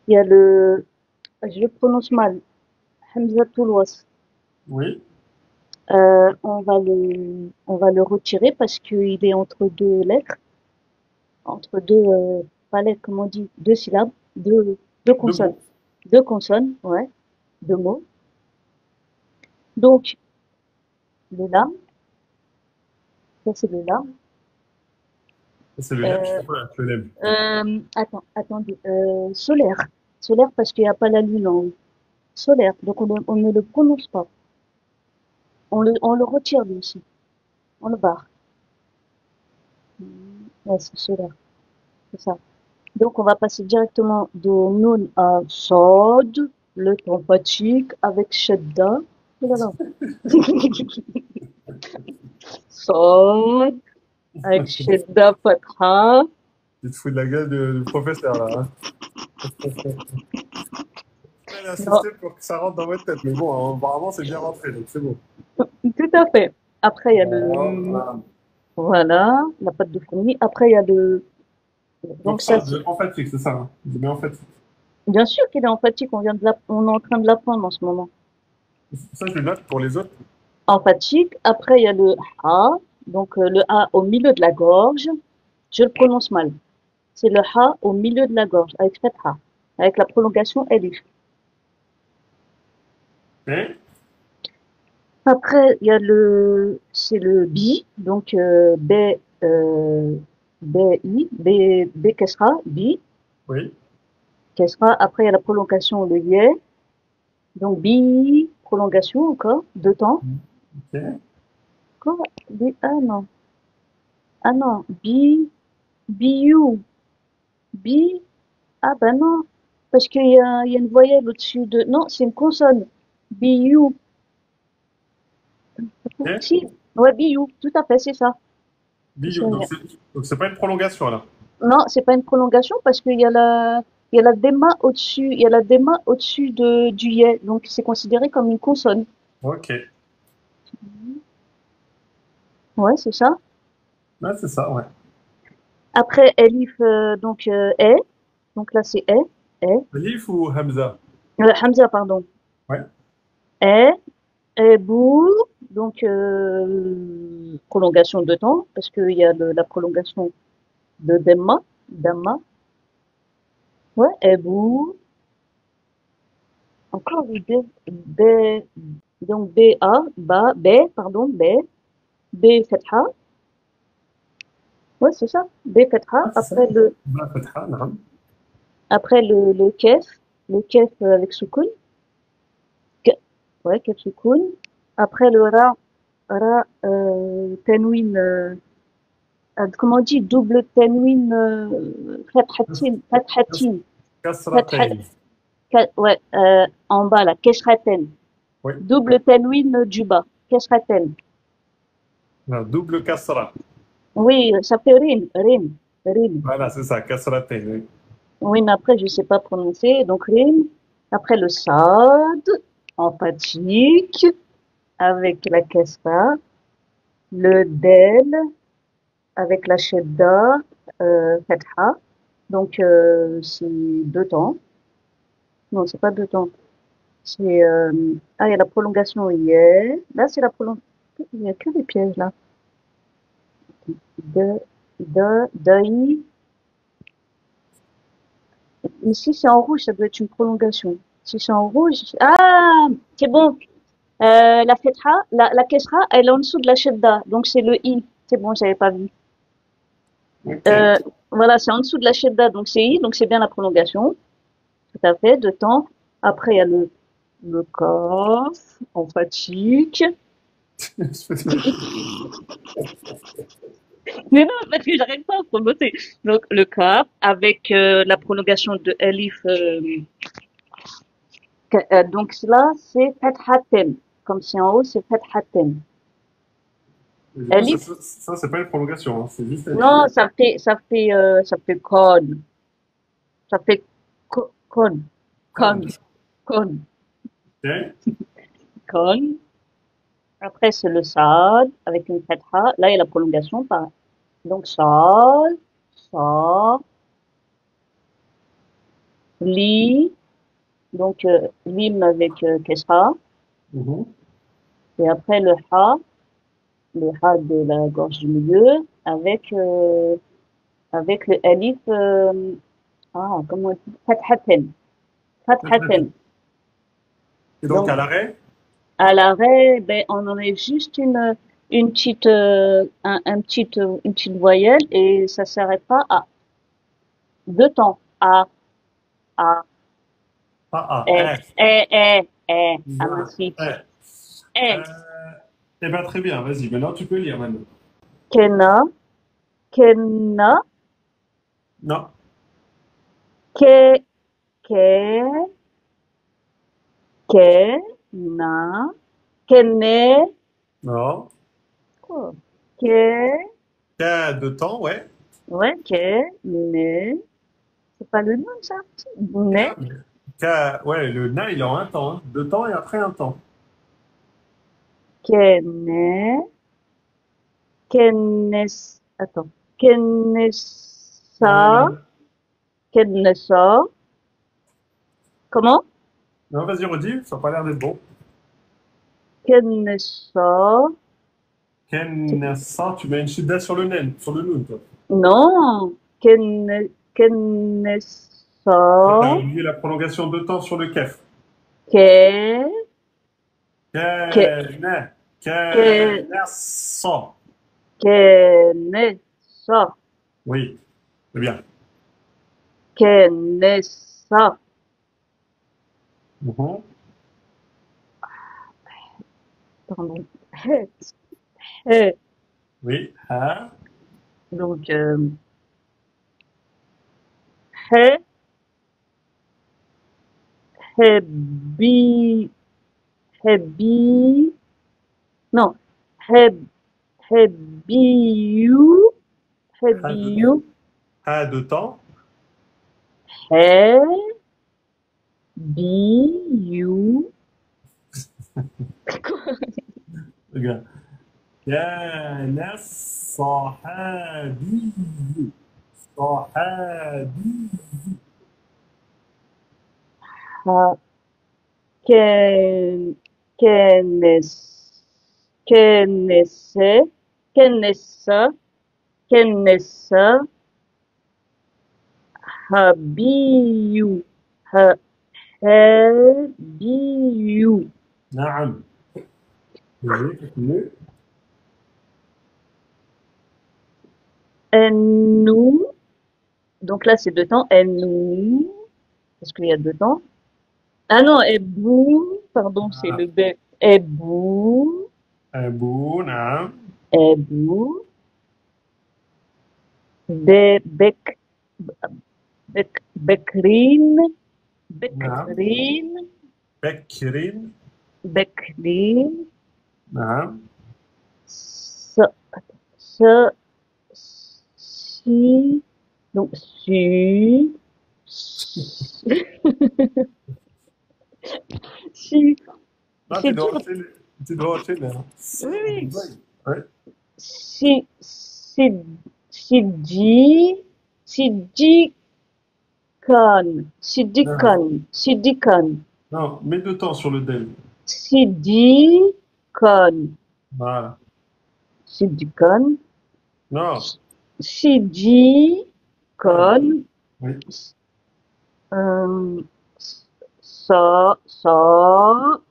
Il y a je le prononce mal, Hamzatul Wasl. Oui. On va le retirer parce qu'il est entre deux lettres, entre deux, pas lettres, comment on dit, deux syllabes, deux Deux consonnes. mots. Deux consonnes, ouais, deux mots. Donc, le lam, ça c'est le lam. C'est le lem, je Euh, sais pas, le lem. attendez, solaire. Solaire parce qu'il n'y a pas la lune en haut. Solaire, donc on ne le prononce pas. On le retire lui aussi, on le barre. Ouais, c'est solaire, c'est ça. Donc, on va passer directement de Noun à Sod, le temps fatigue, avec Shadda. Oh là là. Sod, avec Shadda Fatha. Tu te fous de la gueule du professeur, là. Hein. Elle a Non, insisté pour que ça rentre dans votre tête. Mais bon, apparemment, c'est bien rentré, donc c'est bon. tout à fait. Après, il y a Voilà. voilà, la pâte de fourmi. Après, il y a Donc donc ça, ça, emphatique, c'est ça. Hein. Je mets emphatique. bien sûr qu'il est en fatigue, on est en train de l'apprendre en ce moment. Ça, je le note pour les autres. En fatigue. Après, il y a le Ha, donc le Ha au milieu de la gorge. Je le prononce mal. C'est le Ha au milieu de la gorge, avec fatha, avec la prolongation Elif. Et Après, il y a c'est le Bi, donc B, B, B Kesra, Bi, oui. Kesra. Après, il y a la prolongation, le Yé, donc Bi, prolongation encore, 2 temps. Ok. Quoi? Bi, ah non, Biou, Bi, ah ben non, parce qu'il y a une voyelle au-dessus de, non, c'est une consonne, Biou. Ok. Si, ouais, Biou, tout à fait, c'est ça. Bio. Donc, c'est pas une prolongation, là. Non, c'est pas une prolongation parce qu'il y a la déma au-dessus, il y a la déma au-dessus du yé, donc c'est considéré comme une consonne. Ok. Ouais, c'est ça. Là, c'est ça, ouais. Après, Elif, donc est, donc là c'est est, Alif ou Hamza? Hamza, pardon, Ouais. est, bou, donc prolongation de temps parce qu'il y a la prolongation de Damma, ouais, est bou, encore du B, donc pardon, B fatha, ouais, c'est ça, B fatha, Ah, c'est ça. Ba fatha, naam. après le kef avec soukoun, ouais, kef soukoun, après le tanwin, comment on dit, double tanwin, fathatin, fatha, Kasratain. ouais, en bas là, keshraten, Oui. double tanwin du bas, keshraten. La double kasra. Oui, ça fait rim. Voilà, c'est ça, kasratain. Oui. Oui, mais après, je sais pas prononcer. Donc, rim. Après, le sad, emphatique, avec la kesra. Le del, avec la shedda, fatha. Donc, c'est 2 temps. Non, c'est pas 2 temps. C'est, il y a la prolongation hier. Là, c'est la prolongation. Il n'y a que des pièges, là. De, mais si c'est en rouge, ça doit être une prolongation. Si c'est en rouge, ah, c'est bon. La fetha, la kesra, elle est en dessous de la shedda, donc c'est le i. C'est bon, j'avais pas vu. Ok. Voilà, c'est en dessous de la shedda, donc c'est i, donc c'est bien la prolongation. Tout à fait, 2 temps. Après, il y a le kaf, emphatique. Mais non, parce que j'arrive pas à prononcer. Donc, le kaf, avec la prolongation de elif, donc là, c'est fathaten. Comme si en haut, c'est fathaten. Du coup, Elif, ça c'est pas une prolongation, hein, c'est juste Alif. non, ça fait code. Ça fait Con. Con. Con. Ok. Con. Après, c'est le sad avec une fatha. Là, il y a la prolongation. Pareil. Donc, sad, sa, li. Donc, lim avec kesra. Mhm. Et après, le ha de la gorge du milieu, avec le alif, comment on dit? Fathaten. Fathaten. Et donc, à Donc, l'arrêt? à l'arrêt, ben, on enlève juste une petite, une petite voyelle et ça s'arrête pas à deux temps. A, Ah, eh, ah, Voilà. merci. Euh, Eh, eh ben, très bien. Vas-y, maintenant, tu peux lire maintenant. kena, kena, Non. ke, ke, kena, kene, Non. quoi? Ke, T'as de temps, ouais. ouais, ne, c'est pas le nom, ça? Ne, K, ouais, le na, il a un temps. Hein. Deux temps et après un temps. kene, attends, kenesa, Euh, kenesa, comment? non, vas-y, redis, ça n'a pas l'air d'être bon. Kenesa, Ken, ça, tu mets une shidda sur le nen, sur le nun, toi. non, T'as kenesa, oublié la prolongation de temps sur le kef. ke, ke, Ken, ke, ça. kenesa, Oui, c'est bien. kenesa, Mhm. pardon, he, Oui, ha, donc, he, hebi, hebi, non, heb, hebiu, ha de, hebiu, ha de temps. hebiu, Regarde. كان الصحابي صحابي ha, ken, kenes, kenese, kenesa, kenesa, habiu, ha, hebiu, نعم oui, continue. enu, donc là c'est deux temps, enu, parce qu'il y a deux temps. Ah non, ebu, pardon, c'est Ah, le B. Ebu, أبو نعم ebu, bek, bekrin, نعم bekrin, بكر bekrin, نعم s, s, si, donc su, si, ah, c'est dur. tu dois enchaîner hein. Oui, oui. Ouais. Si, si, si, si, Non, Sidikan, non, mets deux temps sur le del. Sidikan, Voilà. Sidikan, Non, Sidikon, oui. euh,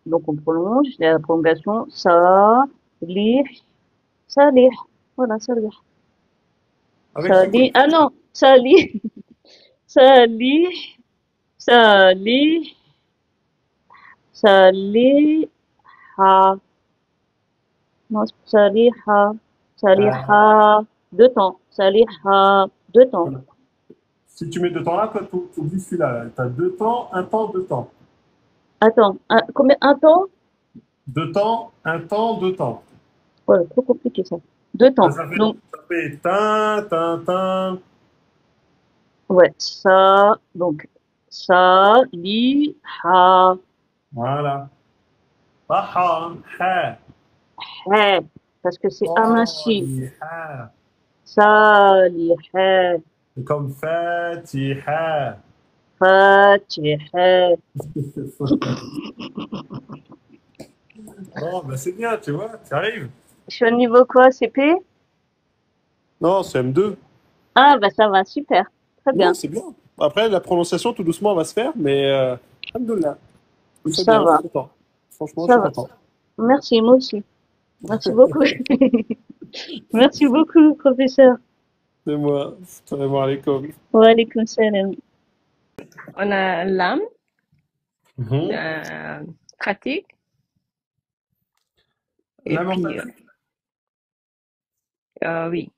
donc on prolonge, il y a la prolongation, lih, salih, voilà, salih, Avec Soukoun. ah non, salih, salih, salih, salih, non, Saliha, Euh, Saliha, deux temps, Saliha, deux temps. voilà. Si tu mets deux temps là, toi, tu oublies celui-là. Tu as deux temps, un temps, deux temps. Attends, combien, un temps? Deux temps, un temps, deux temps. Ouais, trop compliqué ça. Deux Ah, temps. Donc, ça fait tin, tin, tin. ouais, ça, donc, صالحة. Voilà. Taha, ha. Hey, parce que c'est amassi. Saliha. صالحة. C'est comme Fatiha. فاتحة. Bon, bah c'est bien, tu vois, tu arrives. Je suis au niveau quoi, CP? Non, c'est M2. Ah, bah ça va, super. Très Non, bien. c'est bien. Après, la prononciation, tout doucement, va se faire, mais alhamdoulilah. C'est Ça bien, je va, suis content. Franchement, je ça suis va. content. Merci, moi aussi. Merci beaucoup. Merci beaucoup, professeur. C'est moi. Salam alaikum. Wa alaykoum salam. On a l'âme, Mhm. pratique, et L'âme puis, emphatique. oui.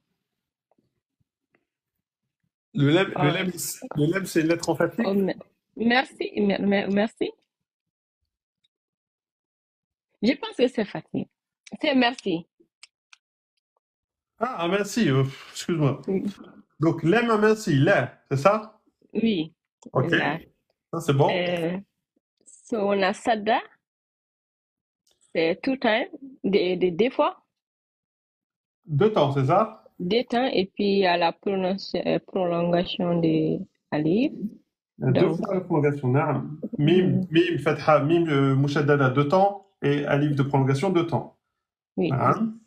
Le lemme, c'est une lettre emphatique. Oh, merci, merci. Je pense que c'est fatigué. C'est merci. Ah, merci, excuse-moi. Oui, Donc, lemme, merci, là, c'est ça? oui. Ok, Là. ça c'est bon. So on a sada, c'est tout time, des fois, Deux temps, c'est ça? des temps, et puis à la prolongation des alifs. Il y a deux Donc, fois la prolongation. Naam. Mim, fatha, mim, mushaddada, deux temps, et alif de prolongation, deux temps. oui. Naam.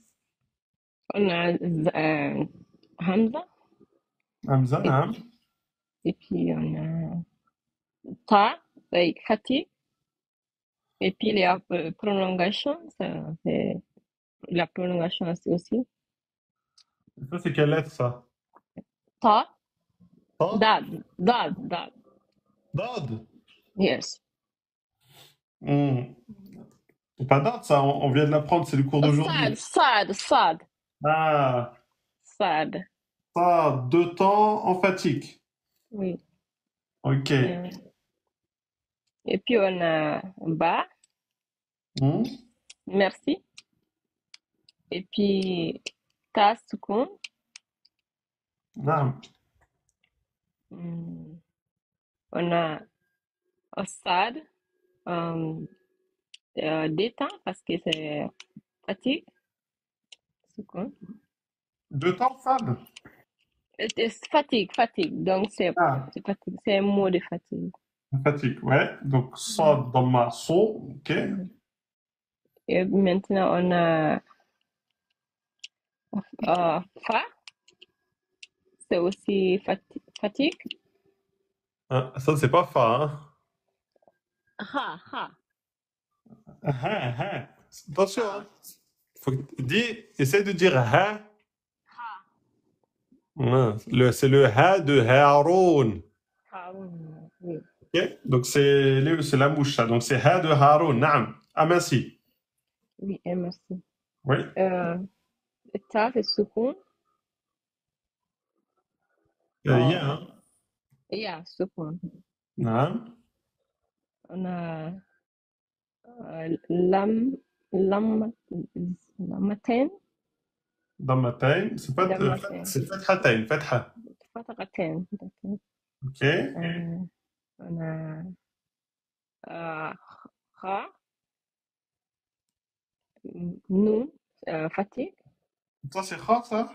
On a Hamza, Hamza, et, naam. et puis on a Ta, like Khatib, et puis la prolongation, c'est la prolongation aussi. Ça, c'est quelle lettre, ça? Ta, Ta? Dad, Dad. yes. C'est pas date, ça, on vient de l'apprendre, c'est le cours d'aujourd'hui. Sad, Ah, sad, ça, deux temps emphatique. oui. Ok. Et puis on a Ba, Hmm. merci. Et puis Ta Sukun, Naam. on a Sad, détend parce que c'est fatigue, Sukun. Deux temps, femme. C'est fatigue. Donc Ah, c'est fatigue, c'est un mot de fatigue. emphatique, ouais. Donc, ça dans ma so, ok. Et maintenant on a Fa, c'est aussi fatigue. Ah, ça, c'est pas fa, hein. Ha. Ah, ah. Attention, hein. Essaie de dire ha. C'est le ha de Haroun. Oui. Ok. Donc, c'est la mouche, ça. Donc, c'est ha de Haroun. Naam. Aminci. Oui, merci. Oui. Ta, c'est Sukun. Ya, hein. Yeah, Sukun. Naam. On a lam, lamatin, ضمتين c'est pas lamatin, c'est فتحتين فتحة. fatakatin. Ok. On a kha, nun, fatigue, Ça c'est kha ça?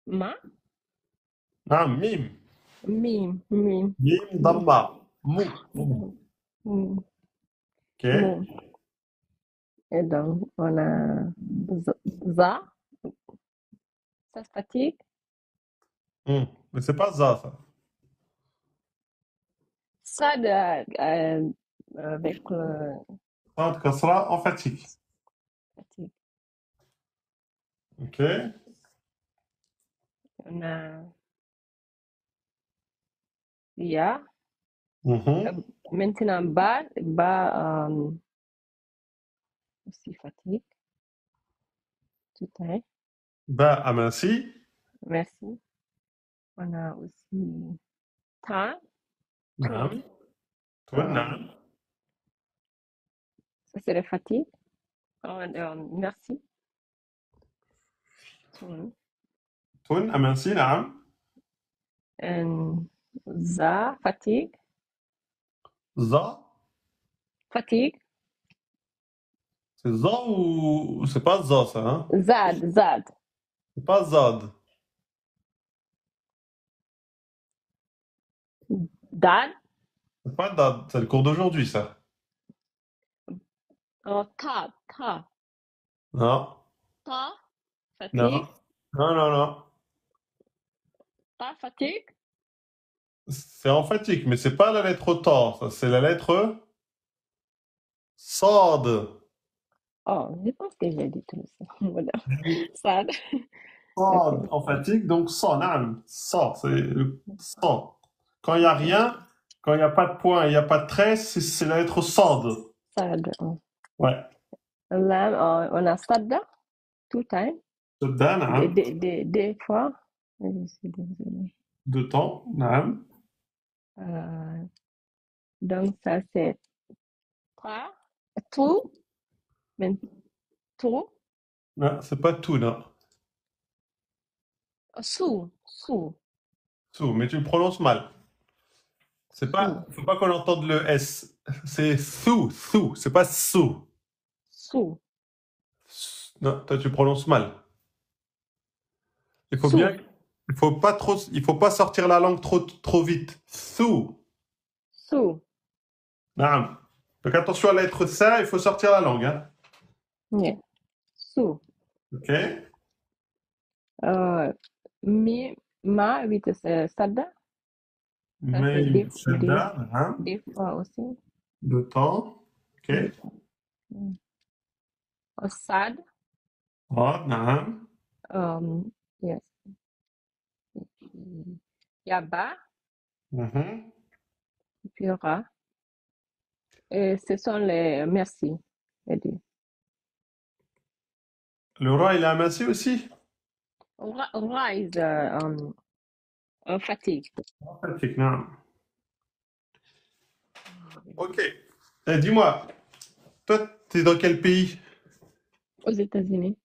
ma, Ah, mim. mim, Mim ضمة. Mou. mm, Ok. mou. Et donc, on a za, ça c'est fatigue, Mais c'est pas ça, ça. ça avec le صاد كسرة emphatique. fatigue. Ok. On a ya. Maintenant, ba aussi fatigue. Tout à fait. Ba aminci. Merci. On a aussi ta, نعم. تون نعم. ça c'est la fatigue. Merci. Tun. Tun, aminci, naam. Za, fatigue. Za, Fatigue. c'est za ou c'est pas za ça, hein? Zad. C'est pas zad. Dad. C'est pas dad, c'est le cours d'aujourd'hui ça. Ta. Non, Ta. non, Fatigue. non. Ta, fatigue. C'est emphatique, mais c'est pas la lettre ta, ça c'est la lettre sad. Oh, je pense que j'ai dit tout ça. Voilà. Sad. Sad, Ok. emphatique, donc ça, naam. Ça, c'est le ça. Quand il n'y a rien, quand il n'y a pas de point et il n'y a pas de trait, c'est la lettre sad. Sad. Ouais. Là, on a sada. Tout time. Sadda, naam. Des fois. Je suis désolée. De temps, naam. Donc, ça, c'est trois. Tout. Mais tout. Non, c'est pas tout, non. Sous. Sous, mais tu le prononces mal. C'est pas, Sous. faut pas qu'on entende le S. C'est sous, c'est pas sous. Sous. Non, toi tu prononces mal. Il faut Sous. bien, il faut pas sortir la langue trop vite. Sous. Naam. Donc attention à la lettre ça, il faut sortir la langue, hein. Yeah. Sous. Ok. Ma, oui, c'est sada. Ça, c'est Mais shadda, naam. des fois aussi. De temps. Ok. Sad. Ah, naam. Yes. Yaba. Mhm. Et puis ra. Et ce sont les merci. Eddie. Le ra, il est amassé aussi. Ra is fatigue. Fatigue, naam. Ok. Dis-moi, toi, t'es dans quel pays? Aux États-Unis.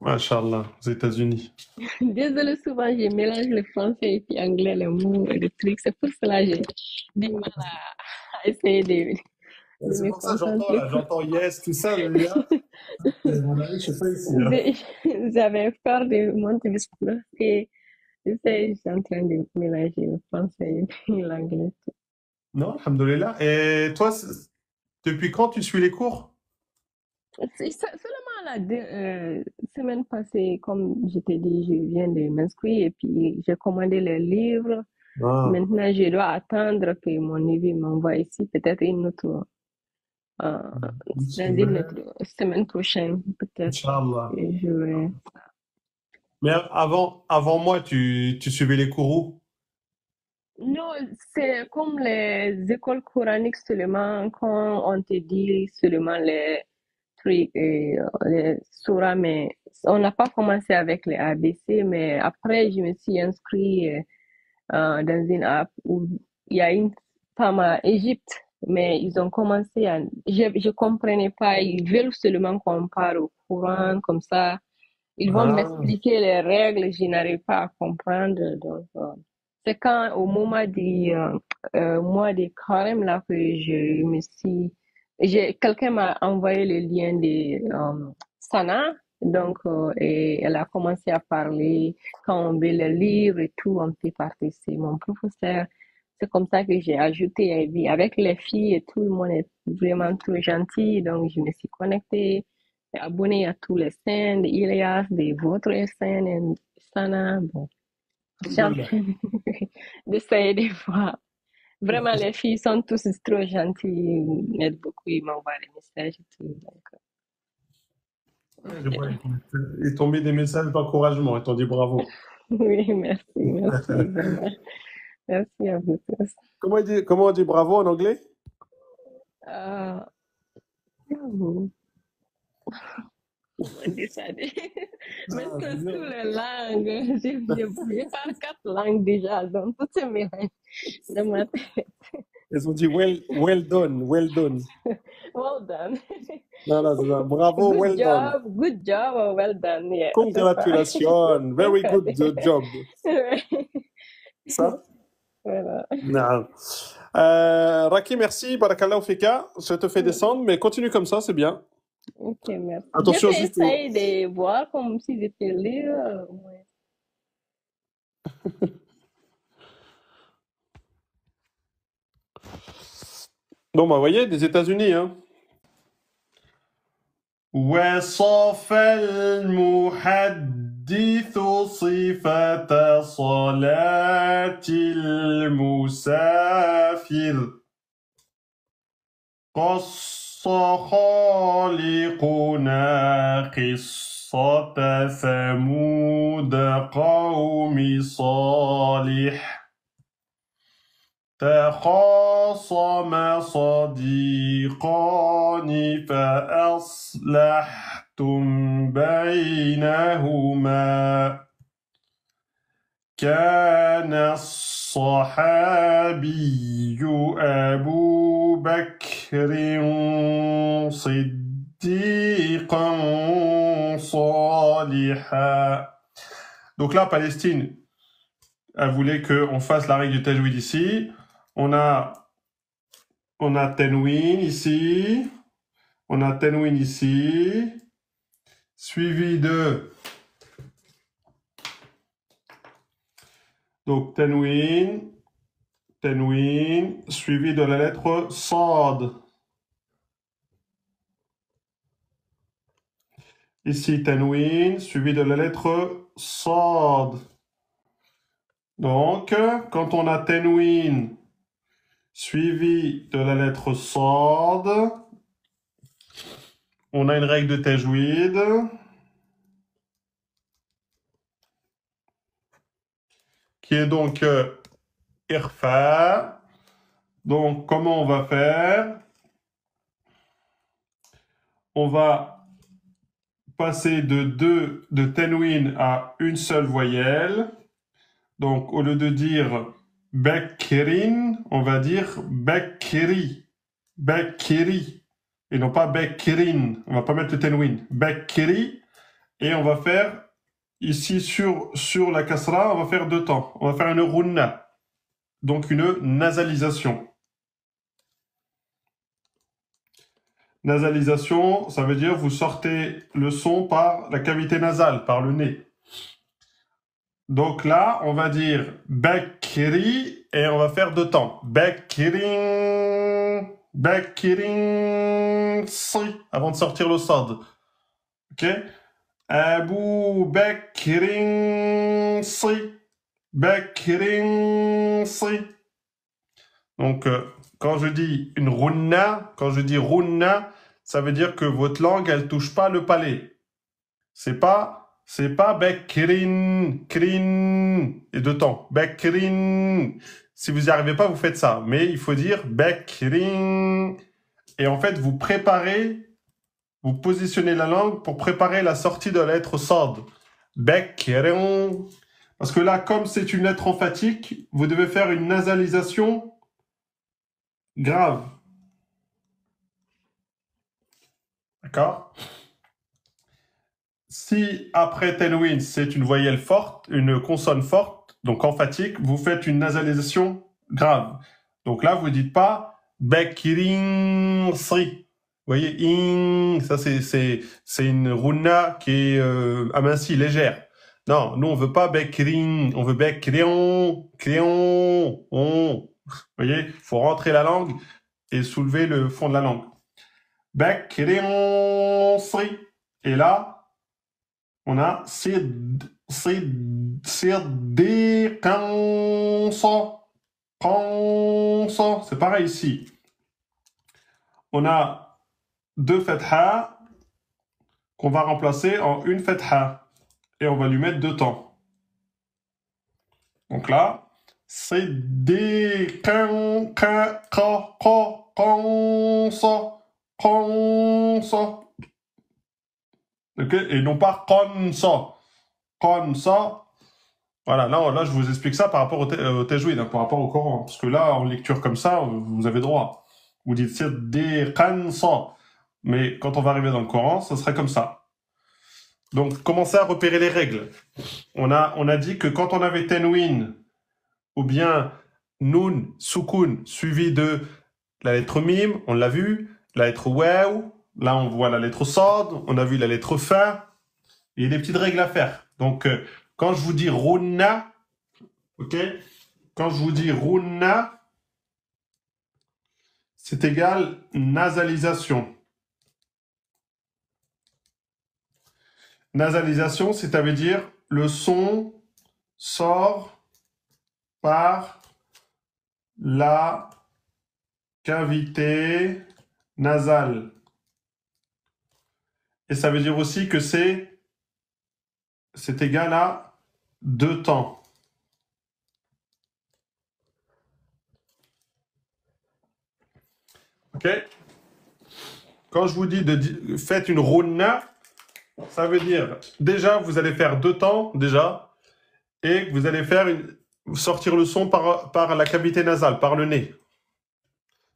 Masha'Allah, aux États-Unis. Désolée, souvent, je mélange le français et puis anglais, les mots et les trucs. C'est pour cela que j'ai du mal à essayer de C'est me pour ça que concentrer. j'entends yes, tout ça, mais là, mon avis, je sais pas ici. Là. J'avais peur de monter le sport et je suis en train de mélanger le français et l'anglais. Non, alhamdoulilah. Et toi, depuis quand tu suis les cours? Seulement la semaine passée, comme je t'ai dit, je viens de m'inscrire et puis j'ai commandé les livres. Ah, Maintenant, je dois attendre que mon neveu m'envoie ici peut-être une autre, dans une autre semaine prochaine, peut-être. Inch'Allah. Et je vais. Mais avant moi, tu suivais les cours où? Non, c'est comme les écoles coraniques seulement quand on te dit seulement les trucs et les surahs, mais on n'a pas commencé avec les ABC, mais après je me suis inscrite dans une app où il y a une femme à Égypte, mais ils ont commencé à, je comprenais pas, ils veulent seulement qu'on parle au Coran comme ça. Ils vont Ah, m'expliquer les règles, je n'arrive pas à comprendre. Donc, c'est quand, au moment du mois de carême, là, que je me suis. Quelqu'un m'a envoyé le lien de Sana. Donc, et elle a commencé à parler. Quand on veut le livre et tout, on peut participer. Mon professeur, c'est comme ça que j'ai ajouté. Et puis, avec les filles et tout, le monde est vraiment trop gentil. Donc, je me suis connectée abonné à tous les scènes d'Ilias, de votre scène, et Sana. Bon, j'ai en train d'essayer de voir. Vraiment, les filles sont tous trop gentilles, ils m'aident beaucoup, ils m'envoient des messages et tout. Donc, ils t'ont mis des messages d'encouragement, ils t'ont dit bravo. oui, merci, vraiment. Merci à vous tous. Comment on dit bravo en anglais? Bravo. Mais c'est sur les langues. Je parle 4 langues déjà, donc tout se mélange dans ma tête. Ils ont dit well done, well done. Well done. Voilà, c'est ça. Bravo, well done. Good job or well done. Yeah, c'est ça. Congratulations, very good job. Ouais. Ça? Voilà. Non. Raki, merci. Barakallahu fika. Je te fais descendre, mais continue comme ça, c'est bien. Ok, merci. Attention, Je vais juste. essayer de voir comme si j'étais là. Ouais. Bon, bah, vous voyez, des États-Unis, hein. وصف المحدث صفة صلاة المسافر قص خالقنا قصة ثمود قوم صالح تخاصم صديقان فأصلحتم بينهما كان الصحابي أبو بكر صديقا صالحا. Donc là, Palestine, elle voulait qu'on fasse la règle du tajwid ici. On a Tenwin ici, on a Tenwin ici, suivi de donc Tenwin, suivi de la lettre Sad. Ici Tenwin, suivi de la lettre Sad. Donc, quand on a Tenwin suivi de la lettre Sad, on a une règle de tajwid qui est donc Irfa. Donc, comment on va faire? On va passer de Tenwin à une seule voyelle. Donc, au lieu de dire Bekrin, on va dire Bekri. Bekri. Et non pas Bekrin. On va pas mettre le Tenwin. Bekri. Et on va faire, ici sur la kasra, on va faire deux temps. On va faire une runna. Donc une nasalisation. Nasalisation, ça veut dire vous sortez le son par la cavité nasale, par le nez. Donc là, on va dire Bekri et on va faire deux temps. Bekrin, Bekrin, si, avant de sortir le sad. Ok? Abu Bekrin, si, Bekrin, si. Donc, quand je dis runna, ça veut dire que votre langue, elle touche pas le palais. C'est pas Bekrin, crin, et deux temps. Bekrin. Si vous n'y arrivez pas, vous faites ça. Mais il faut dire Bekrin. Et en fait, vous positionnez la langue pour préparer la sortie de la lettre sad. Bekrin. Parce que là, comme c'est une lettre emphatique, vous devez faire une nasalisation grave. D'accord? Si après Tenwin, c'est une voyelle forte, une consonne forte, donc emphatique, vous faites une nasalisation grave. Donc là, vous ne dites pas Bekirin Sri. Vous voyez, in, ça c'est une runna qui est amincie, légère. Non, nous on veut pas Bekirin, on veut Bekrion, crayon, on. Vous voyez, il faut rentrer la langue et soulever le fond de la langue. Bekrion Sri. Et là, on a c'est pareil ici. On a deux fetha qu'on va remplacer en une fetha et on va lui mettre deux temps. Donc là, c'est des okay? Et non pas konsa. Konsa, Voilà, là, je vous explique ça par rapport au tajwid, hein, par rapport au Coran. Parce que là, en lecture comme ça, vous avez droit. Vous dites siddiqan sa. Mais quand on va arriver dans le Coran, ça serait comme ça. Donc, commencez à repérer les règles. On a dit que quand on avait tenwin, ou bien nun, sukun, suivi de la lettre mim, on l'a vu, la lettre waw, là on voit la lettre sad, on a vu la lettre fa, il y a des petites règles à faire. Donc, quand je vous dis runna, ok, quand je vous dis runna, c'est égal nasalisation. Nasalisation, c'est-à-dire le son sort par la cavité nasale. Et ça veut dire aussi que c'est égal à 2 temps. Ok? Quand je vous dis faites une runna, ça veut dire déjà vous allez faire 2 temps déjà et vous allez faire sortir le son par la cavité nasale, par le nez.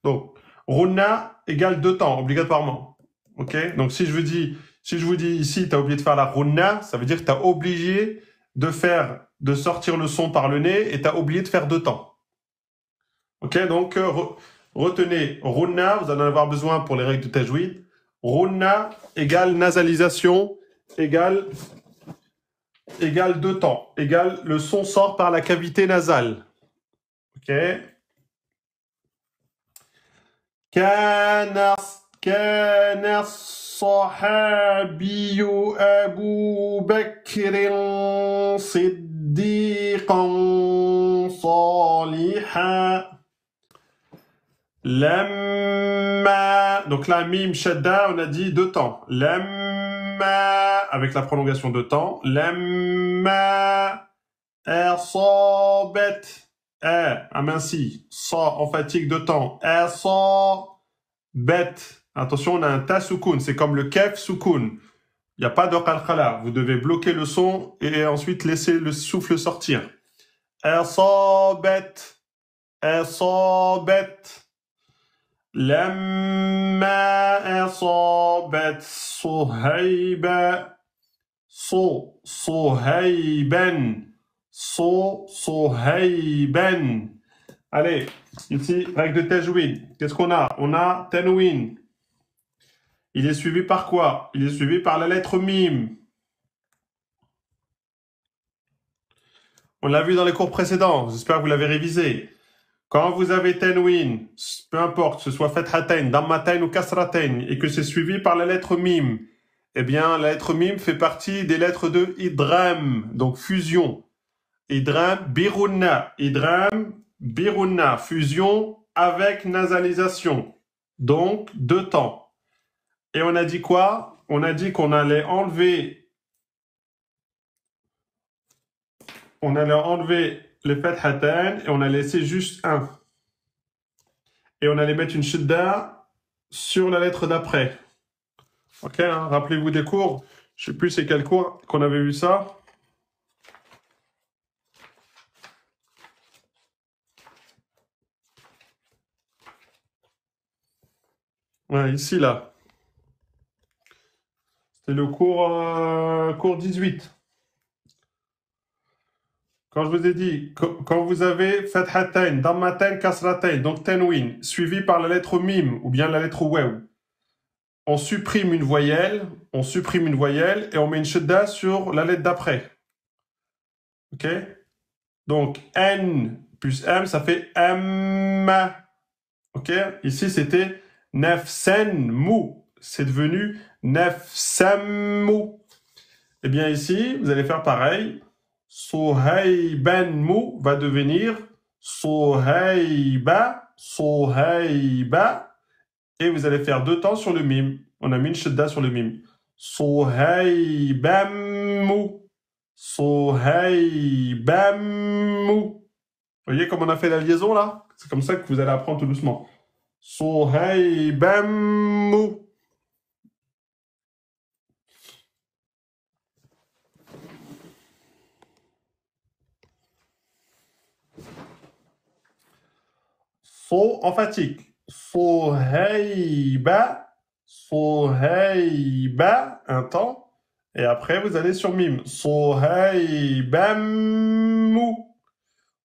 Donc runna égale 2 temps obligatoirement. Ok? Donc si je vous dis ici tu as oublié de faire la runna, ça veut dire que tu as obligé de sortir le son par le nez et tu as oublié de faire 2 temps. Ok? Donc retenez runna, vous allez en avoir besoin pour les règles de tajwid. Runna égale nasalisation égale 2 temps, égale le son sort par la cavité nasale. Ok? كان الصحابي أبو بكر صديقا صالحا لما, donc la mim shadda, on a dit 2 temps. Lamma, avec la prolongation de temps. Lamma asabat, aminci, sa emphatique de temps. Asabat, attention, on a un ta soukoun, c'est comme le kef soukoun. Il n'y a pas de qalqala. Vous devez bloquer le son et ensuite laisser le souffle sortir. Asabat, asabat. لما أصابت صهيبا صهيبا. Allez, ici, règle de tajwid. Qu'est-ce qu'on a? On a tanwin. Il est suivi par quoi? Il est suivi par la lettre mim. On l'a vu dans les cours précédents. J'espère que vous l'avez révisé. Quand vous avez tanwin, peu importe, que ce soit fathatain, dammatain ou kasratain, et que c'est suivi par la lettre mim, eh bien, la lettre mim fait partie des lettres de idram, donc fusion. Idram, birunna, fusion avec nasalisation. Donc, 2 temps. Et on a dit quoi? On a dit qu'on allait enlever les fathatain et on a laissé juste un. Et on allait mettre une shidda sur la lettre d'après. Ok, hein, rappelez-vous des cours. Je ne sais plus c'est quel cours qu'on avait vu ça. Ouais, ici, là. C'est le cours 18. Quand je vous ai dit, quand vous avez fathatain, dammatain, kasratain, donc tanwin, suivi par la lettre mim ou bien la lettre waw, on supprime une voyelle et on met une shadda sur la lettre d'après. Ok? Donc n plus m, ça fait m. Ok? Ici, c'était nafsanmu. C'est devenu nafsammu. Eh bien, ici, vous allez faire pareil. Sohaybanmu va devenir Sohayba, et vous allez faire 2 temps sur le mim. On a mis une shadda sur le mim. Sohaybanmu, Sohaybanmu. Vous voyez comme on a fait la liaison là? C'est comme ça que vous allez apprendre tout doucement. Sohaybanmu. So emphatique. Soheiba. Soheiba. Un temps. Et après, vous allez sur mime. Soheibamu.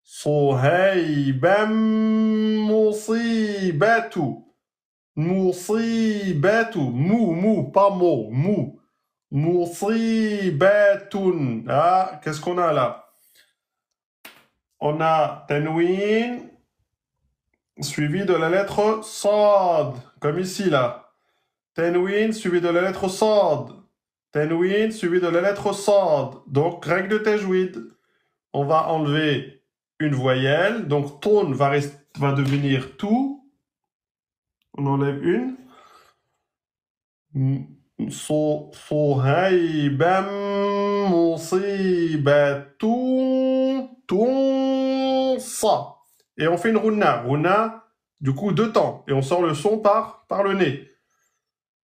Soheibam musibatu. Musibatu. Mou, pas mot. Mou. Musibatun. Ah, qu'est-ce qu'on a là? On a tanwin suivi de la lettre sad. Comme ici, là. Tanwin suivi de la lettre sad. Tanwin suivi de la lettre sad. Donc, règle de tajwid. On va enlever une voyelle. Donc, ton va devenir tout. On enlève une. Sohaibam musibatun tunsa. Et on fait une rouna. Rouna, du coup, 2 temps. Et on sort le son par le nez.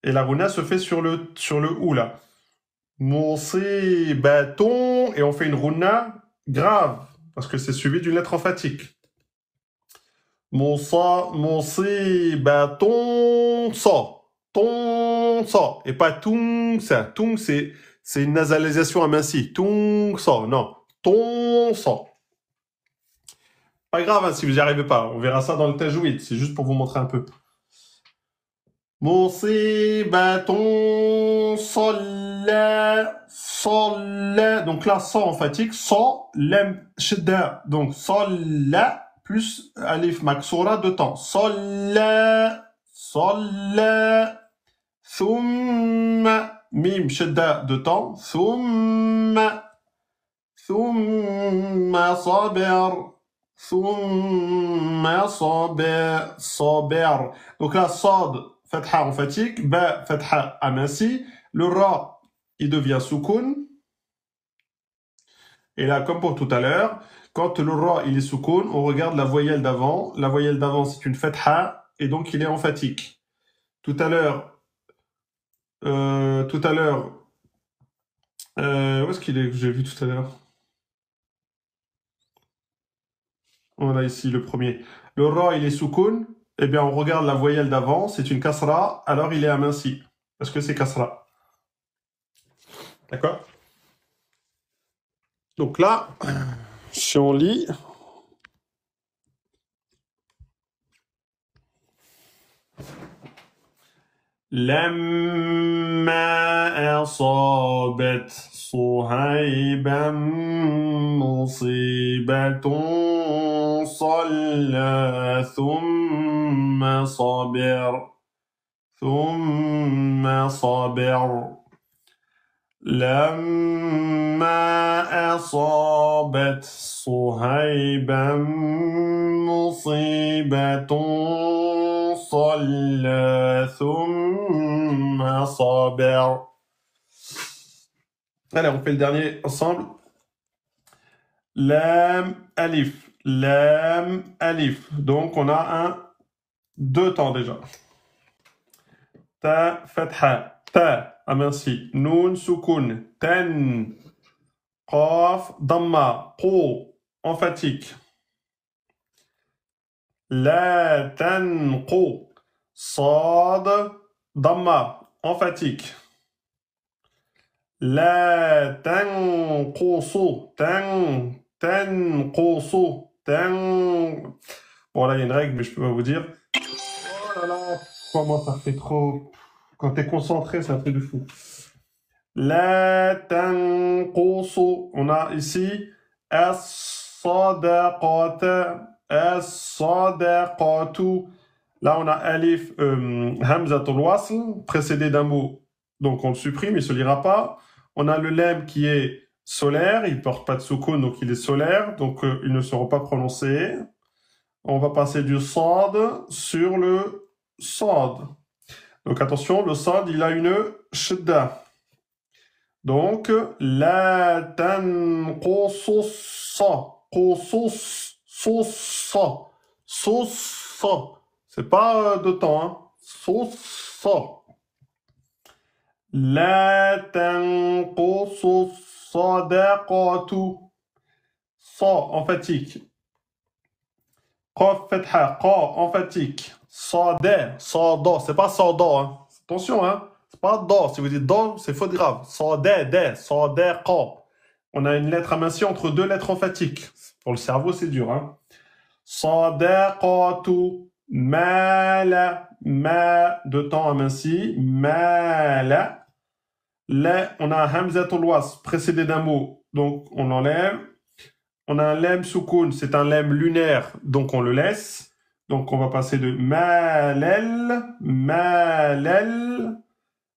Et la rouna se fait sur le ou, là. Musibatun. Et on fait une rouna grave. Parce que c'est suivi d'une lettre emphatique. Musibatun sa. Ton sa. Et pas tung sa. Tung, c'est une nasalisation amincie. Tung sa. Non. Ton sa. Pas grave hein, si vous n'y arrivez pas. On verra ça dans le tajwid. C'est juste pour vous montrer un peu. Musibatun salla. Salla. Donc là, sa emphatique. Sa, lem, shidda. Donc salla plus alif maksoura 2 temps. Salla. Salla. Thumma. Mim, shidda 2 temps. Thumma. Thumma sabir. Thumma sabir. Sabir. Donc là, sad, fatha emphatique. Ba, fatha aminci. Le ra, il devient soukoun. Et là, comme pour tout à l'heure, quand le ra, il est soukoun, on regarde la voyelle d'avant. La voyelle d'avant, c'est une fatha, et donc il est emphatique. Tout à l'heure, où est-ce qu'il est que j'ai vu tout à l'heure? Voilà ici, le premier. Le ra, il est soukoun. Eh bien, on regarde la voyelle d'avant, c'est une kasra, alors il est aminci. Parce que c'est kasra. D'accord? Donc là, si on lit... لما أصابت صهيبا مصيبة صلى ثم صبر لما أصابت صهيبا مصيبة صلى ثم صبر. Allez, on fait le dernier ensemble. Lam, alif. Lam, alif. Donc, on a 2 temps déjà. Ta, fatha. Ta, aminci. Noun, soukoun. Tan. Qaf, damma. Qo, emphatique. La tanqu. Sad, damma, emphatique. La tanqusu. Tanqusu. Bon, là, il y a une règle, mais je peux pas vous dire. Oh là là, comment ça fait trop. Quand t'es concentré, ça fait de fou. La tanqusu. On a ici as-sadaqata. As-sadaqatu. Là, on a alif hamzatul wasl, précédé d'un mot. Donc, on le supprime, il ne se lira pas. On a le lem qui est solaire, il ne porte pas de soukoun, donc il est solaire, donc ils ne seront pas prononcés. On va passer du sad sur le sad. Donc, attention, le sad, il a une shidda. Donc, la tanqusussa. Soussa. C'est pas 2 temps, hein. Soussa. La tanqusu sadaqatu. Sa, emphatique. Qaf fatha, qa emphatique. Sada, sada, c'est pas sada, hein. Attention, hein. C'est pas da. Si vous dites da, c'est faute grave. Sada, sada, qa. On a une lettre amincie entre deux lettres emphatiques. Pour le cerveau, c'est dur, hein. Sadaqatu, mala, ma, deux temps aminci, mala. Là, on a hamzatul wasl précédé d'un mot, donc on l'enlève. On a un lem soukoun, c'est un lem lunaire, donc on le laisse. Donc on va passer de malel, malel,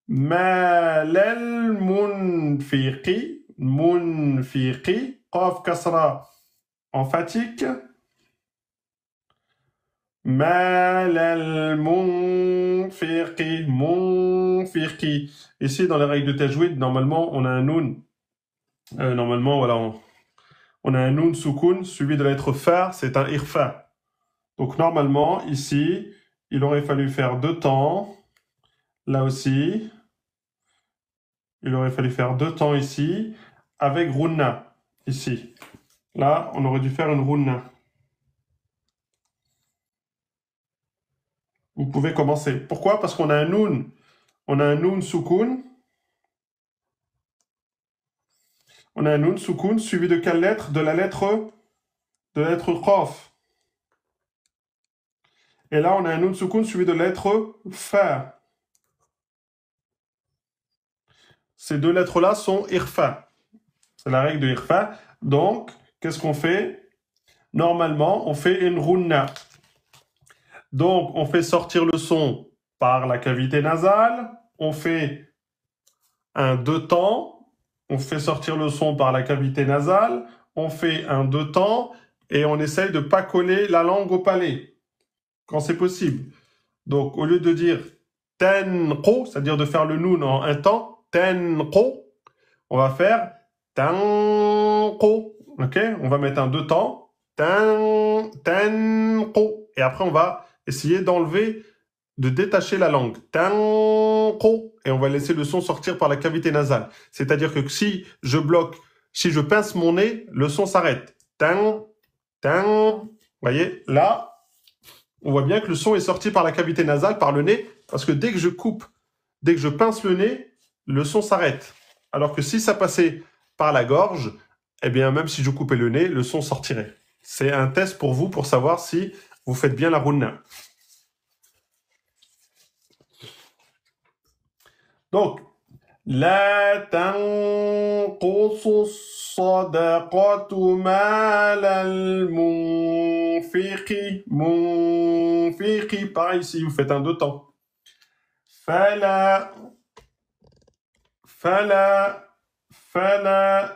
malel, munfiqi, munfiqi, qaf kasra emphatique. Malal munfiqi, munfiqi. Ici, dans les règles de tajwid, normalement, on a un noun. Normalement, voilà, on a un noun soukoun suivi de la lettre fa, c'est un irfa. Donc, normalement, ici, il aurait fallu faire deux temps. Là aussi, il aurait fallu faire deux temps ici, avec runna, ici. Là, on aurait dû faire une runna. Vous pouvez commencer. Pourquoi? Parce qu'on a un noun. On a un noun soukoun. On a un noun soukoun suivi de quelle lettre? De la lettre qaf. Et là, on a un noun soukoun suivi de la lettre fa. Ces deux lettres-là sont irfa. C'est la règle de irfa. Donc, qu'est-ce qu'on fait? Normalement, on fait une runna. Donc, on fait sortir le son par la cavité nasale. On fait un deux temps. On fait sortir le son par la cavité nasale. On fait un deux temps. Et on essaye de ne pas coller la langue au palais, quand c'est possible. Donc, au lieu de dire tenqo, c'est-à-dire de faire le noun en un temps, tenqo, on va faire tenqo. Ok? On va mettre un deux temps. Tenqo. Et après, on va essayer d'enlever, de détacher la langue. Tanqo. Et on va laisser le son sortir par la cavité nasale. C'est-à-dire que si je bloque, si je pince mon nez, le son s'arrête. Tan. Vous voyez, là, on voit bien que le son est sorti par la cavité nasale, par le nez, parce que dès que je coupe, dès que je pince le nez, le son s'arrête. Alors que si ça passait par la gorge, eh bien, même si je coupais le nez, le son sortirait. C'est un test pour vous, pour savoir si vous faites bien la runna. Donc, la tanqusu sadaqatu malal munfiqi. Munfiqi, pareil ici, vous faites un deux temps. Fala.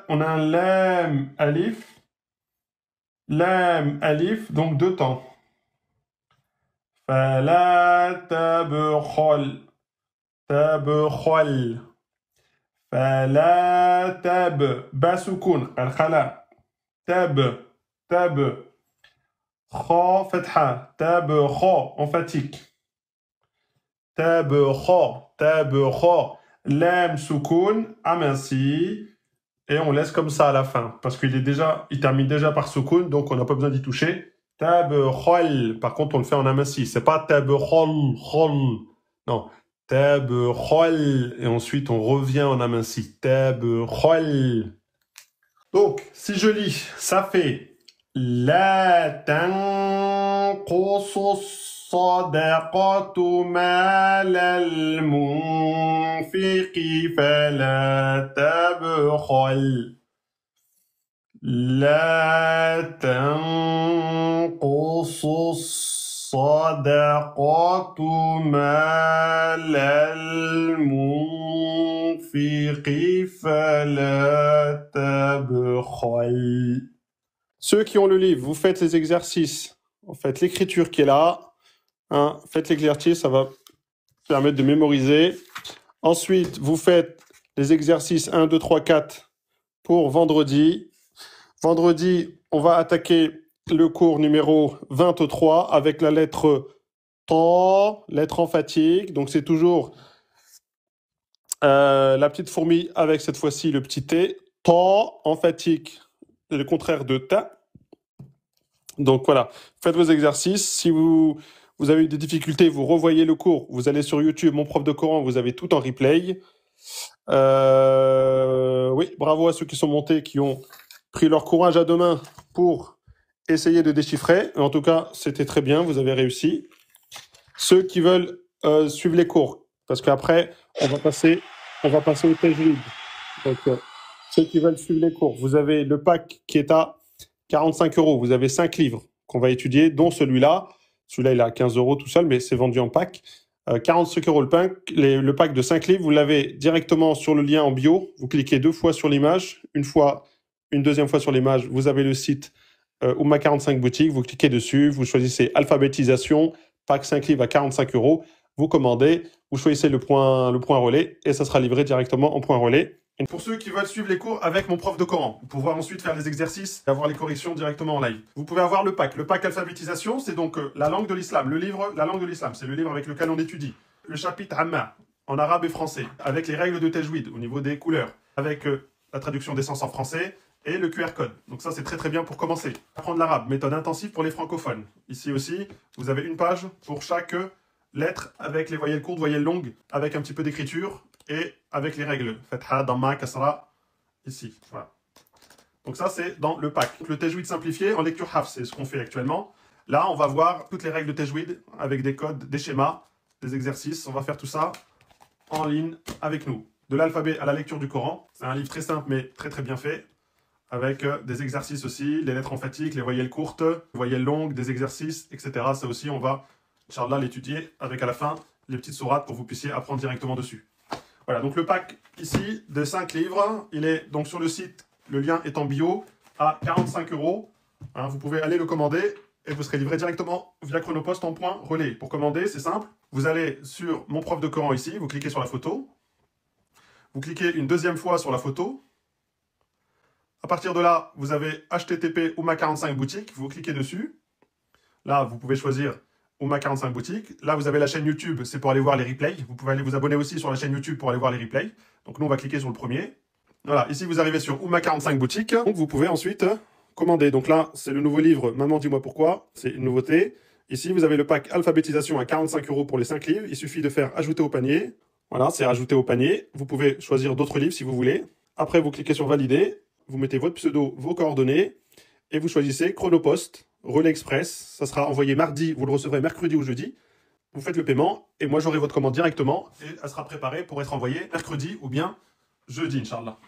On a un lam alif. Lam alif, donc deux temps. Fala tabkhal. Tabkhal. Fala tab. Basukun. Al-khala. Tab. Kha fatha. Tab kha. Emphatique. Tab kha. Lam soukoun. Aminci. Et on laisse comme ça à la fin. Parce qu'il termine déjà par soukoun, donc on n'a pas besoin d'y toucher. Tab khal. Par contre, on le fait en aminci. C'est pas tab khal. Non. Tab khal. Et ensuite, on revient en aminci. Tab khal. Donc, si je lis, ça fait la tanqusu sadaqatu malal munfiqi fala tabkhal. La tanqusu sadaqatu malal munfiqi fala tabkhal. Ceux qui ont le livre, vous faites les exercices. En fait, l'écriture qui est là. Hein, faites l'exercice, ça va permettre de mémoriser. Ensuite, vous faites les exercices 1, 2, 3, 4 pour vendredi. Vendredi, on va attaquer le cours numéro 23 avec la lettre Ta, lettre emphatique. Donc, c'est toujours la petite fourmi avec cette fois-ci le petit T. Ta, emphatique, le contraire de Ta. Donc voilà, faites vos exercices. Si vous avez eu des difficultés, vous revoyez le cours. Vous allez sur YouTube, mon prof de Coran, vous avez tout en replay. Oui, bravo à ceux qui sont montés, qui ont pris leur courage à deux mains pour essayer de déchiffrer. En tout cas, c'était très bien, vous avez réussi. Ceux qui veulent suivre les cours, parce qu'après, on va passer au tajwid. Donc, ceux qui veulent suivre les cours, vous avez le pack qui est à 45 €. Vous avez 5 livres qu'on va étudier, dont celui-là. Celui-là, il est à 15 € tout seul, mais c'est vendu en pack. 45 € le pack de 5 livres. Vous l'avez directement sur le lien en bio. Vous cliquez 2 fois sur l'image, une deuxième fois sur l'image. Vous avez le site Oumma 45 boutique. Vous cliquez dessus, vous choisissez alphabétisation, pack 5 livres à 45 €. Vous commandez, vous choisissez le point relais et ça sera livré directement en point relais. Et pour ceux qui veulent suivre les cours avec mon prof de Coran, pour pouvoir ensuite faire les exercices et avoir les corrections directement en live, vous pouvez avoir le pack. Le pack alphabétisation, c'est donc la langue de l'islam. Le livre, la langue de l'islam, c'est le livre avec lequel on étudie. Le chapitre Amma, en arabe et français, avec les règles de tajwid au niveau des couleurs, avec la traduction des sens en français et le QR code. Donc ça, c'est très très bien pour commencer. Apprendre l'arabe, méthode intensive pour les francophones. Ici aussi, vous avez une page pour chaque lettre avec les voyelles courtes, voyelles longues, avec un petit peu d'écriture et avec les règles. Fatha, Damma, Kasra, ici. Voilà. Donc ça, c'est dans le pack. Le tajwid simplifié en lecture haf, c'est ce qu'on fait actuellement. Là, on va voir toutes les règles de tajwid avec des codes, des schémas, des exercices. On va faire tout ça en ligne avec nous. De l'alphabet à la lecture du Coran. C'est un livre très simple, mais très très bien fait. Avec des exercices aussi, les lettres emphatiques, les voyelles courtes, les voyelles longues, des exercices, etc. Ça aussi, on va, Inch'Allah, l'étudier avec à la fin les petites sourates pour que vous puissiez apprendre directement dessus. Voilà, donc le pack ici de 5 livres, il est donc sur le site, le lien est en bio, à 45 €. Hein, vous pouvez aller le commander et vous serez livré directement via Chronopost en point relais. Pour commander, c'est simple, vous allez sur mon prof de Coran ici, vous cliquez sur la photo, vous cliquez une deuxième fois sur la photo. À partir de là, vous avez http Oumma 45 boutique, vous cliquez dessus. Là, vous pouvez choisir Oumma 45 boutique. Là, vous avez la chaîne YouTube, c'est pour aller voir les replays. Vous pouvez aller vous abonner aussi sur la chaîne YouTube pour aller voir les replays. Donc nous, on va cliquer sur le premier. Voilà, ici, vous arrivez sur Oumma 45 boutique. Donc vous pouvez ensuite commander. Donc là, c'est le nouveau livre, Maman, dis-moi pourquoi. C'est une nouveauté. Ici, vous avez le pack alphabétisation à 45 € pour les 5 livres. Il suffit de faire ajouter au panier. Voilà, c'est ajouté au panier. Vous pouvez choisir d'autres livres si vous voulez. Après, vous cliquez sur valider. Vous mettez votre pseudo, vos coordonnées, et vous choisissez Chronopost, Relais Express. Ça sera envoyé mardi, vous le recevrez mercredi ou jeudi. Vous faites le paiement, et moi j'aurai votre commande directement, et elle sera préparée pour être envoyée mercredi ou bien jeudi, Inch'Allah.